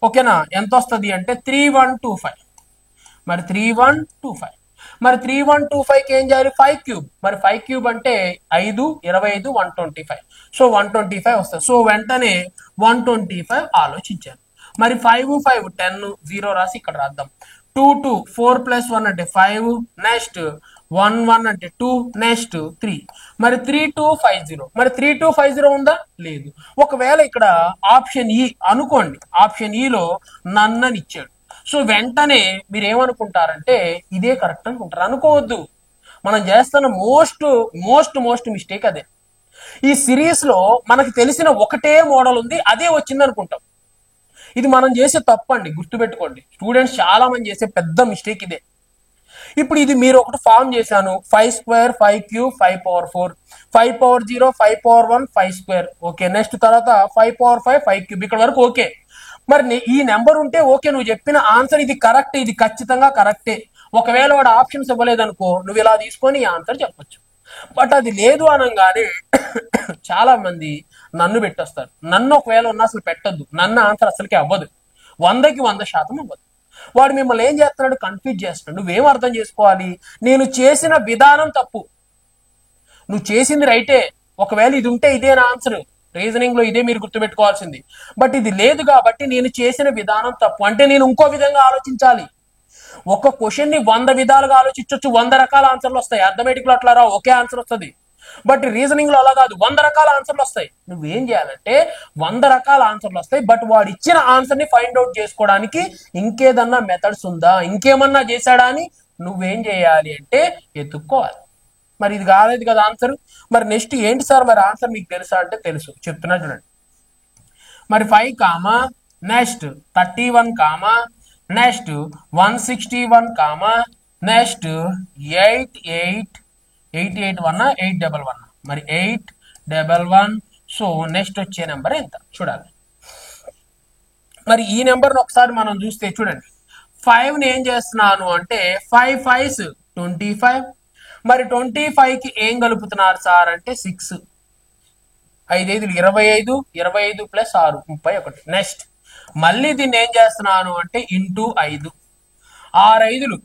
S1: ఓకేనా, ఎంత వస్తుంది అంటే 3125. మరి 3125. మరి 3125కి ఏం చేయాలి, 5 క్యూబ్. మరి 5 క్యూబ్ అంటే 5 25 125. సో 125 వస్తుంది. సో వెంటనే 125 ఆలోచించాను. మరి 5 5 10 0 రాసి ఇక్కడ రాద్దాం. 2 2 4 ప్లస్ 1 అంటే 5. నెక్స్ట్ 1 1 అంటే 2. నెక్స్ట్ 3. మరి 3250. మరి 3250 ఉందా, లేదు. ఒకవేళ ఇక్కడ ఆప్షన్ ఈ అనుకోండి, ఆప్షన్ ఈలో నన్ను అని ఇచ్చాడు. సో వెంటనే మీరు ఏమనుకుంటారంటే ఇదే కరెక్ట్ అనుకుంటారు. అనుకోవద్దు, మనం చేస్తున్న మోస్ట్ మిస్టేక్ అదే. ఈ సిరీస్ లో మనకి తెలిసిన ఒకటే మోడల్ ఉంది, అదే వచ్చింది అనుకుంటాం. ఇది మనం చేసే తప్పు అండి, గుర్తుపెట్టుకోండి. స్టూడెంట్స్ చాలా మంది చేసే పెద్ద మిస్టేక్ ఇదే. ఇప్పుడు ఇది మీరు ఒకటి ఫామ్ చేశాను, 5 square 5 cube 5 power 4, 5 power 0 5 power 1 5 square. Okay, next తర్వాత 5 పవర్ 5 5 క్యూబ్. ఇక్కడ వరకు ఓకే. మరి ఈ నెంబర్ ఉంటే ఓకే, నువ్వు చెప్పిన ఆన్సర్ ఇది కరెక్ట్, ఇది ఖచ్చితంగా కరెక్టే. ఒకవేళ వాడు ఆప్షన్స్ ఇవ్వలేదనుకో, నువ్వు ఇలా తీసుకొని ఈ ఆన్సర్ చెప్పొచ్చు. బట్ అది లేదు అనగానే చాలా మంది నన్ను పెట్టేస్తారు. నన్ను ఒకవేళ ఉన్నా అసలు పెట్టద్దు, నన్ను ఆన్సర్ అసలుకి అవ్వదు, 100కి 100% అవ్వదు. వాడు మిమ్మల్ని ఏం చేస్తున్నాడు, కన్ఫ్యూజ్ చేస్తున్నాడు. నువ్వేం అర్థం చేసుకోవాలి, నేను చేసిన విధానం తప్పు, నువ్వు చేసింది రైటే. ఒకవేళ ఇది ఉంటే ఇదే నా ఆన్సర్, రీజనింగ్ లో ఇదే మీరు గుర్తుపెట్టుకోవాల్సింది. బట్ ఇది లేదు కాబట్టి నేను చేసిన విధానం తప్పు, అంటే నేను ఇంకో విధంగా ఆలోచించాలి. ఒక క్వశ్చన్ ని 100 విధాలుగా ఆలోచించవచ్చు, 100 రకాల ఆన్సర్లు వస్తాయి. అర్థమెటిక్ లో అట్లా రావు, ఒకే ఆన్సర్ వస్తుంది. బట్ రీజనింగ్ లో అలా కాదు, 100 రకాల ఆన్సర్లు వస్తాయి. నువ్వేం చేయాలంటే 100 రకాల ఆన్సర్లు వస్తాయి, బట్ వాడు ఇచ్చిన ఆన్సర్ ని ఫైండ్ అవుట్ చేసుకోవడానికి ఇంకేదన్నా మెథడ్స్ ఉందా, ఇంకేమన్నా చేశాడా అని నువ్వేం చేయాలి అంటే ఎత్తుక్కోవాలి. మరి ఇది కాలేదు కదా ఆన్సర్. మరి నెక్స్ట్ ఏంటి సార్, మరి ఆన్సర్ మీకు తెలుసా అంటే తెలుసు, చెప్తున్నా చూడండి. మరి 5 comma, next 31 comma, next 161 comma, next 811 మరి 811. సో నెక్స్ట్ వచ్చే నెంబర్ ఎంత చూడాలి. మరి ఈ నెంబర్ని ఒకసారి మనం చూస్తే చూడండి, 5ని ఏం చేస్తున్నాను అంటే 5 5s 25. మరి 25కి ఏం కలుపుతున్నారు సార్ అంటే 6. 5 5 25, 25 ప్లస్ 6 31. నెక్స్ట్ మళ్ళీ దీన్ని ఏం చేస్తున్నాను అంటే ఇంటూ 5, 6 5లు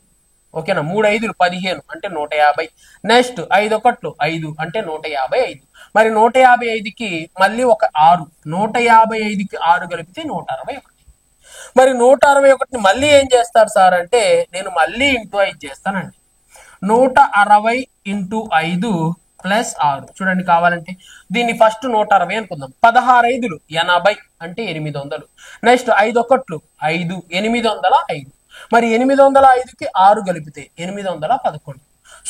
S1: ఓకేనా, 3 5లు 15 అంటే 150. నెక్స్ట్ 5 1లు 5 అంటే 155. మరి 155కి మళ్ళీ ఒక 6, 155కి 6 కలిపితే 161. మరి 161ని మళ్ళీ ఏం చేస్తారు సార్ అంటే నేను మళ్ళీ ఇంటూ 5 చేస్తానండి. 160 ఇంటూ 5 ప్లస్ 6. చూడండి, కావాలంటే దీన్ని ఫస్ట్ 160 అనుకుందాం. 16 5లు 80 అంటే 800. నెక్స్ట్ 5 1లు 5 805. మరి 805కి 6 కలిపితే 811.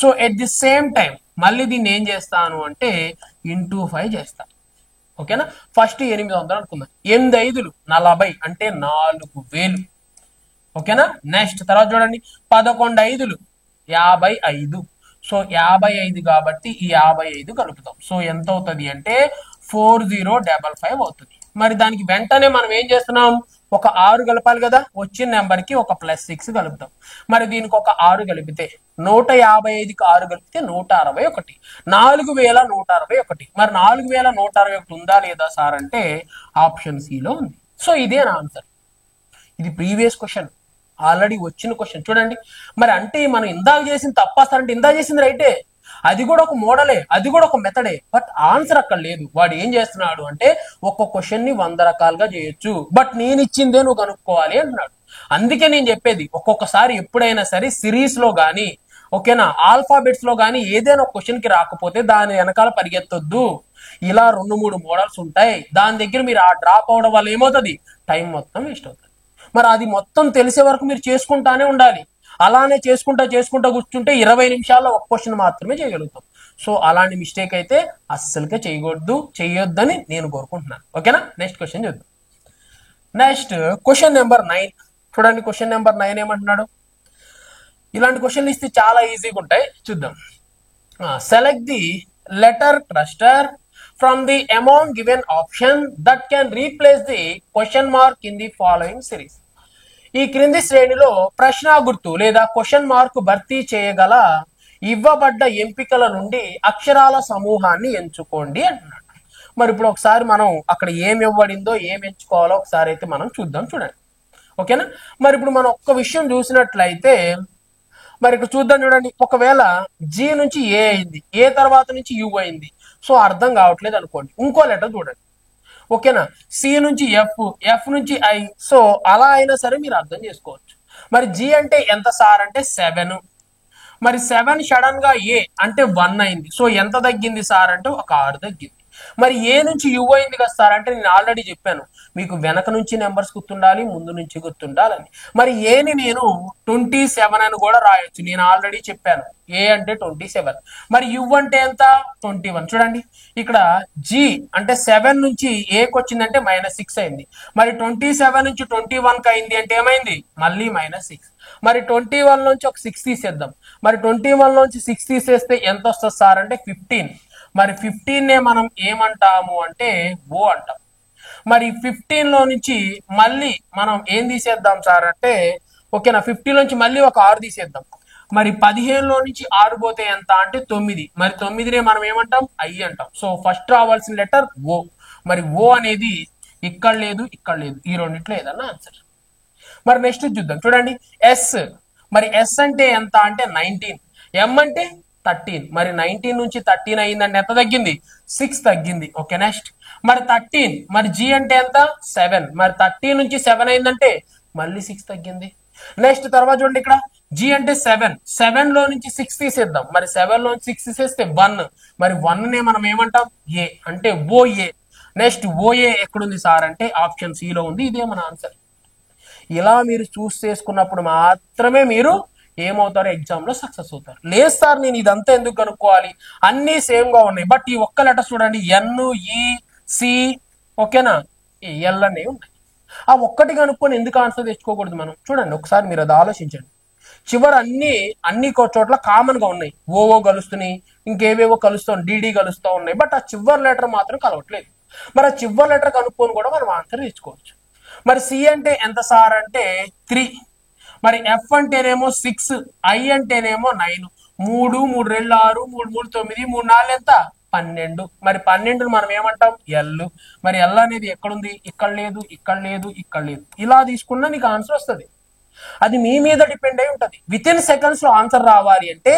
S1: So at the same time మళ్ళీ దీన్ని ఏం చేస్తాను అంటే ఇంటూ 5 చేస్తాను. ఓకేనా, ఫస్ట్ 800 అనుకుందాం. 8 5లు 40 అంటే 4000. ఓకేనా, నెక్స్ట్ తర్వాత చూడండి 11 5లు 55. సో 55 కాబట్టి ఈ 55 కలుపుతాం. సో ఎంత అవుతుంది అంటే 4055 అవుతుంది. మరి దానికి వెంటనే మనం ఏం చేస్తున్నాం, ఒక 6 కలపాలి కదా, వచ్చిన నెంబర్ కి ఒక +6 కలుపుతాం. మరి దీనికి ఒక 6 కలిపితే 155కి 6 కలిపితే 161, 4161. మరి 4161 ఉందా లేదా సార్ అంటే ఆప్షన్ సిలో ఉంది. సో ఇదే నా ఆన్సర్. ఇది ప్రీవియస్ క్వశ్చన్, ఆల్రెడీ వచ్చిన క్వశ్చన్ చూడండి. మరి అంటే మనం ఇందాక చేసింది తప్పా సార్ అంటే ఇందాక చేసింది రైటే, అది కూడా ఒక మోడలే, అది కూడా ఒక మెథడే, బట్ ఆన్సర్ అక్కడ లేదు. వాడు ఏం చేస్తున్నాడు అంటే ఒక్క క్వశ్చన్ ని 100 రకాలుగా చేయొచ్చు, బట్ నేను ఇచ్చిందే నువ్వు కనుక్కోవాలి అంటున్నాడు. అందుకే నేను చెప్పేది ఒక్కొక్కసారి ఎప్పుడైనా సరే సిరీస్ లో గానీ, ఓకేనా, ఆల్ఫాబెట్స్ లో గానీ ఏదైనా ఒక క్వశ్చన్ కి రాకపోతే దాని వెనకాల పరిగెత్తొద్దు. ఇలా 2-3 మోడల్స్ ఉంటాయి, దాని దగ్గర మీరు ఆ డ్రాప్ అవడం వల్ల ఏమవుతుంది, టైం మొత్తం వేస్ట్ అవుతుంది. మరి అది మొత్తం తెలిసే వరకు మీరు చేసుకుంటానే ఉండాలి. అలానే చేసుకుంటా కూర్చుంటే 20 నిమిషాల్లో ఒక క్వశ్చన్ మాత్రమే చేయగలుగుతాం. సో అలాంటి మిస్టేక్ అయితే అస్సలుకే చేయొద్దని నేను కోరుకుంటున్నాను. ఓకేనా, నెక్స్ట్ క్వశ్చన్ చూద్దాం. నెక్స్ట్ క్వశ్చన్ నెంబర్ 9 చూడండి. క్వశ్చన్ నెంబర్ 9 ఏమంటున్నాడు, ఇలాంటి క్వశ్చన్లు ఇస్తే చాలా ఈజీగా ఉంటాయి, చూద్దాం. Select the letter cluster from the amount given option that can replace the question mark in the following series. ఈ క్రింది శ్రేణిలో ప్రశ్న గుర్తు లేదా క్వశ్చన్ మార్క్ భర్తీ చేయగల ఇవ్వబడ్డ ఎంపికల నుండి అక్షరాల సమూహాన్ని ఎంచుకోండి అంటున్నాడు. మరి ఇప్పుడు ఒకసారి మనం అక్కడ ఏమి ఇవ్వబడిందో ఏం ఎంచుకోవాలో ఒకసారి అయితే మనం చూడండి. ఓకేనా, మరి ఇప్పుడు మనం ఒక్క విషయం చూసినట్లయితే మరి ఇక్కడ చూద్దాం చూడండి. ఒకవేళ జి నుంచి ఏ అయింది, ఏ తర్వాత నుంచి యు అయింది, సో అర్థం కావట్లేదు అనుకోండి, ఇంకో లెటర్ చూడండి. ఓకేనా, సి నుంచి ఎఫ్ నుంచి ఐ, సో అలా అయినా సరే మీరు అర్థం చేసుకోవచ్చు. మరి జి అంటే ఎంత సార్ అంటే 7, మరి 7 సడన్ గా ఏ అంటే 1 అయింది, సో ఎంత తగ్గింది సార్ అంటే ఒక 6 తగ్గింది. మరి ఏ నుంచి యు అయింది కదా సార్ అంటే నేను ఆల్రెడీ చెప్పాను మీకు వెనక నుంచి నెంబర్స్ గుర్తుండాలి, ముందు నుంచి గుర్తుండాలని. మరి ఏని నేను 27 అని కూడా రాయొచ్చు, నేను ఆల్రెడీ చెప్పాను. ఏ అంటే 27, మరి యు అంటే ఎంత 21. చూడండి ఇక్కడ జి అంటే 7 నుంచి ఏకి వచ్చిందంటే -6 అయింది, మరి 27 నుంచి 21కి అయింది అంటే ఏమైంది మళ్ళీ -6. మరి 21 నుంచి ఒక 6 తీసేద్దాం, మరి 21 నుంచి 6 తీసేస్తే ఎంత వస్తుంది సార్ అంటే 15. మరి 15 మనం ఏమంటాము అంటే ఓ అంటాం. మరి 15 లో నుంచి మళ్ళీ మనం ఏం తీసేద్దాం సార్ అంటే ఓకేనా, 15 నుంచి మళ్ళీ ఒక 6 తీసేద్దాం. మరి 15 లో నుంచి 6 పోతే ఎంత అంటే 9, మరి 9నే మనం ఏమంటాం ఐ అంటాం. సో ఫస్ట్ రావాల్సిన లెటర్ ఓ, మరి ఓ అనేది ఇక్కడ లేదు ఇక్కడ లేదు, ఈ రెండిట్లో ఏదన్నా ఆన్సర్. మరి నెక్స్ట్ చూద్దాం చూడండి. ఎస్, మరి ఎస్ అంటే ఎంత అంటే 19, ఎం అంటే 13, మరి 19 నుంచి 13 అయిందంటే ఎంత తగ్గింది 6 తగ్గింది. ఓకే నెక్స్ట్ మరి 13, మరి జి అంటే ఎంత 7, మరి 13 నుంచి 7 అయిందంటే మళ్ళీ 6 తగ్గింది. నెక్స్ట్ తర్వాత చూడండి ఇక్కడ జి అంటే 7 లో నుంచి 6 తీసేద్దాం, మరి 7 లో నుంచి 6 తీసేస్తే 1, మరి 1 నే మనం ఏమంటాం ఏ అంటే ఓఏ. నెక్స్ట్ ఓఏ ఎక్కడుంది సార్ అంటే ఆప్షన్ సి లో ఉంది, ఇదే మన ఆన్సర్. ఇలా మీరు చూస్ చేసుకున్నప్పుడు మాత్రమే మీరు ఏమవుతారు ఎగ్జామ్ లో సక్సెస్ అవుతారు. లేదు సార్ నేను ఇదంతా ఎందుకు కనుక్కోవాలి, అన్ని సేమ్ గా ఉన్నాయి, బట్ ఈ ఒక్క లెటర్ చూడండి ఎన్ ఈ సి ఓకేనా ఎల్ అనేవి ఉన్నాయి, ఆ ఒక్కటి కనుక్కొని ఎందుకు ఆన్సర్ తెచ్చుకోకూడదు మనం. చూడండి ఒకసారి మీరు అది ఆలోచించండి. చివరి అన్ని చోట్ల కామన్ గా ఉన్నాయి, ఓఓ కలుస్తున్నాయి, ఇంకేవేవో కలుస్తాం, డిడి కలుస్తూ ఉన్నాయి, బట్ ఆ చివరి లెటర్ మాత్రం కలవట్లేదు. మరి ఆ చివరి లెటర్ కనుక్కొని కూడా మనం ఆన్సర్ తెచ్చుకోవచ్చు. మరి సి అంటే ఎంత సార్ అంటే 3, మరి ఎఫ్ అంటేనేమో 6, ఐ అంటేనేమో 9, 3 3 2 6, 3 3 9, 3 4 ఎంత 12, మరి 12 మనం ఏమంటాం ఎల్. మరి ఎల్ అనేది ఎక్కడుంది, ఇక్కడ లేదు ఇక్కడ లేదు ఇక్కడ లేదు, ఇలా తీసుకున్నా నీకు ఆన్సర్ వస్తుంది. అది మీ మీద డిపెండ్ అయి ఉంటది. విత్ ఇన్ సెకండ్స్ లో ఆన్సర్ రావాలి అంటే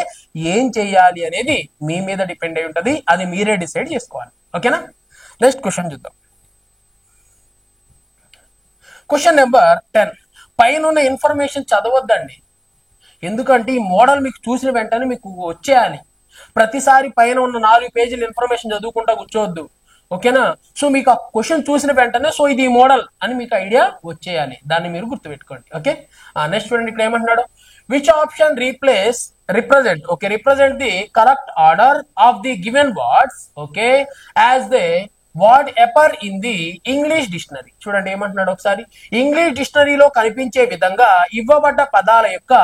S1: ఏం చెయ్యాలి అనేది మీ మీద డిపెండ్ అయి ఉంటది, అది మీరే డిసైడ్ చేసుకోవాలి. ఓకేనా, నెక్స్ట్ క్వశ్చన్ చూద్దాం. క్వశ్చన్ నెంబర్ 10, పైన ఉన్న ఇన్ఫర్మేషన్ చదవద్దండి, ఎందుకంటే ఈ మోడల్ మీకు చూసిన వెంటనే మీకు వచ్చేయాలి. ప్రతిసారి పైన ఉన్న 4 పేజీల ఇన్ఫర్మేషన్ చదువుకుంటా కూర్చోవద్దు. ఓకేనా, సో మీకు ఆ క్వశ్చన్ చూసిన వెంటనే సో ఇది మోడల్ అని మీకు ఐడియా వచ్చేయాలి, దాన్ని మీరు గుర్తుపెట్టుకోండి. ఓకే, నెక్స్ట్ చూడండి ఇక్కడ ఏమంటున్నాడు, which option represent the correct order of the given words okay as they word అపర్ in the English dictionary. చూడండి ఏమంటున్నాడు ఒకసారి. ఇంగ్లీష్ డిక్షనరీలో కనిపించే విధంగా ఇవ్వబడ్డ పదాల యొక్క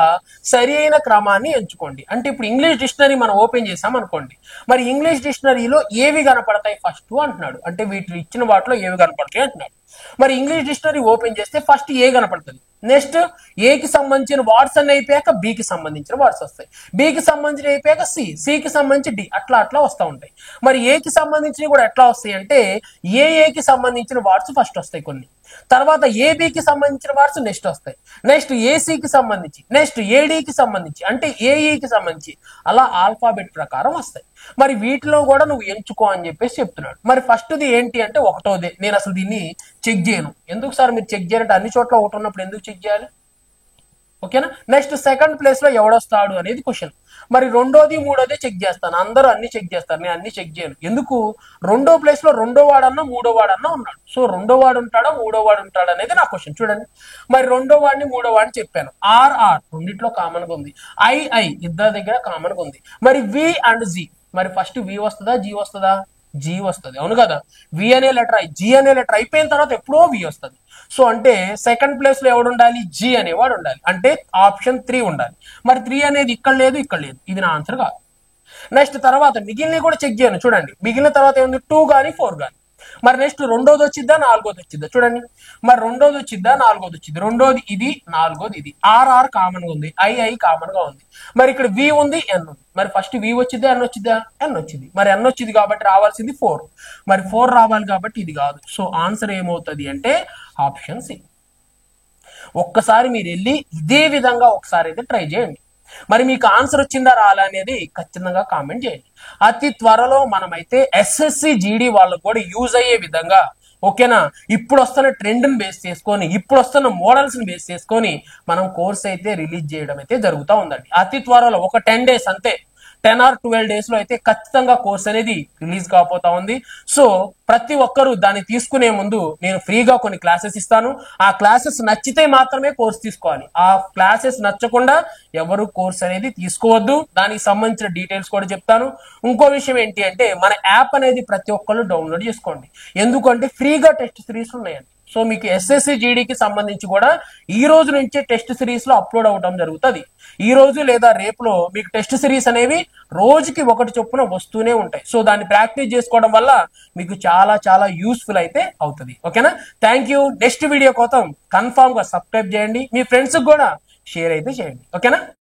S1: సరి అయిన క్రమాన్ని ఎంచుకోండి. అంటే ఇప్పుడు ఇంగ్లీష్ డిక్షనరీ మనం ఓపెన్ చేసాం అనుకోండి, మరి ఇంగ్లీష్ డిక్షనరీలో ఏవి కనపడతాయి ఫస్ట్ అంటున్నాడు. అంటే వీటిలో ఇచ్చిన వాటిలో ఏవి కనపడతాయి అంటున్నాడు. మరి ఇంగ్లీష్ డిక్షనరీ ఓపెన్ చేస్తే ఫస్ట్ ఏ కనపడుతుంది, నెక్స్ట్ ఏకి సంబంధించిన వర్డ్స్ అన్ని అయిపోయాక బికి సంబంధించిన వర్డ్స్ వస్తాయి, బికి సంబంధించిన అయిపోయాక సికి సంబంధించి డి, అట్లా అట్లా వస్తూ ఉంటాయి. మరి ఏకి సంబంధించినవి కూడా ఎట్లా వస్తాయి అంటే ఏకి సంబంధించిన వర్డ్స్ ఫస్ట్ వస్తాయి కొన్ని, తర్వాత ఏబికి సంబంధించిన వర్డ్స్ నెక్స్ట్ వస్తాయి, నెక్స్ట్ ఏసీకి సంబంధించి, నెక్స్ట్ ఏడీకి సంబంధించి, అంటే ఏఈకి సంబంధించి, అలా ఆల్ఫాబెట్ ప్రకారం వస్తాయి. మరి వీటిలో కూడా నువ్వు ఎంచుకో అని చెప్పేసి చెప్తున్నాడు. మరి ఫస్ట్ది ఏంటి అంటే ఒకటోదే. నేను అసలు దీన్ని చెక్ చేయను. ఎందుకు సార్ మీరు చెక్ చేయాలంటే అన్ని చోట్ల ఒకటి ఉన్నప్పుడు ఎందుకు చెక్ చేయాలి? ఓకేనా. నెక్స్ట్ సెకండ్ ప్లేస్ లో ఎవడొస్తాడు అనేది క్వశ్చన్. మరి రెండోది మూడోది చెక్ చేస్తాను, అందరూ అన్ని చెక్ చేస్తారు, నేను అన్ని చెక్ చేయను. ఎందుకు? రెండో ప్లేస్ లో రెండో వాడన్నా మూడో వాడన్నా ఉన్నాడు. సో రెండో వాడు ఉంటాడా మూడో వాడు ఉంటాడా అనేది నా క్వశ్చన్. చూడండి, మరి రెండో వాడిని మూడో వాడిని చెప్పాను. ఆర్ రెండిట్లో కామన్ గా ఉంది, ఐ ఇద్దరి దగ్గర కామన్ గా ఉంది. మరి వి అండ్ జి, మరి ఫస్ట్ వి వస్తుందా జి వస్తుందా? జీ వస్తుంది, అవును కదా. వి అనే లెటర్ జీ అనే లెటర్ అయిపోయిన తర్వాత ఎప్పుడో వి వస్తుంది. సో అంటే సెకండ్ ప్లేస్ లో ఎవడు ఉండాలి? జీ అనేవాడు ఉండాలి. అంటే ఆప్షన్ 3 ఉండాలి. మరి 3 అనేది ఇక్కడ లేదు ఇక్కడ లేదు, ఇది నా ఆన్సర్ కాదు. నెక్స్ట్ తర్వాత మిగిలిన కూడా చెక్ చేయను. చూడండి మిగిలిన తర్వాత ఏముంది? 2 కానీ 4 కానీ. మరి నెక్స్ట్ రెండోది వచ్చిద్దా నాలుగోది వచ్చిద్దా? చూడండి, మరి రెండోది వచ్చిద్దా నాలుగోది వచ్చింది? రెండోది ఇది, నాలుగోది ఇది. ఆర్ కామన్ గా ఉంది, ఐ కామన్ గా ఉంది. మరి ఇక్కడ వి ఉంది, ఎన్ ఉంది. మరి ఫస్ట్ వి వచ్చిద్దా ఎన్ వచ్చిద్దా? ఎన్ వచ్చింది. మరి ఎన్ వచ్చింది కాబట్టి రావాల్సింది 4. మరి 4 రావాలి కాబట్టి ఇది కాదు. సో ఆన్సర్ ఏమవుతుంది అంటే ఆప్షన్ సి. ఒక్కసారి మీరు వెళ్ళి ఇదే విధంగా ఒకసారి అయితే ట్రై చేయండి. మరి మీకు ఆన్సర్ వచ్చిందా రాలా అనేది ఖచ్చితంగా కామెంట్ చేయండి. అతి త్వరలో మనమైతే ఎస్ఎస్సి జీడీ వాళ్ళకు కూడా యూజ్ అయ్యే విధంగా, ఓకేనా, ఇప్పుడు వస్తున్న ట్రెండ్ ని బేస్ చేసుకొని, ఇప్పుడు వస్తున్న మోడల్స్ ని బేస్ చేసుకొని మనం కోర్స్ అయితే రిలీజ్ చేయడం అయితే జరుగుతూ ఉందండి. అతి త్వరలో ఒక 10 days అంతే, 10 or 12 days లో అయితే ఖచ్చితంగా కోర్స్ అనేది రిలీజ్ కాబోతా ఉంది. సో ప్రతి ఒక్కరూ దాన్ని తీసుకునే ముందు నేను ఫ్రీగా కొన్ని క్లాసెస్ ఇస్తాను. ఆ క్లాసెస్ నచ్చితే మాత్రమే కోర్స్ తీసుకోవాలి. ఆ క్లాసెస్ నచ్చకుండా ఎవరు కోర్స్ అనేది తీసుకోవద్దు. దానికి సంబంధించిన డీటెయిల్స్ కూడా చెప్తాను. ఇంకో విషయం ఏంటి అంటే మన యాప్ అనేది ప్రతి ఒక్కరు డౌన్లోడ్ చేసుకోండి. ఎందుకంటే ఫ్రీగా టెస్ట్ సిరీస్ ఉన్నాయండి. సో మీకు ఎస్ఎస్సి జీడీకి సంబంధించి కూడా ఈ రోజు నుంచే టెస్ట్ సిరీస్ లో అప్లోడ్ అవడం జరుగుతుంది. ఈ రోజు లేదా రేపులో మీకు టెస్ట్ సిరీస్ అనేవి రోజుకి ఒకటి చొప్పున వస్తూనే ఉంటాయి. సో దాన్ని ప్రాక్టీస్ చేసుకోవడం వల్ల మీకు చాలా చాలా యూస్ఫుల్ అయితే అవుతుంది. ఓకేనా. Thank you. నెక్స్ట్ వీడియో కోసం కన్ఫామ్ గా సబ్స్క్రైబ్ చేయండి, మీ ఫ్రెండ్స్ కూడా షేర్ అయితే చేయండి. ఓకేనా.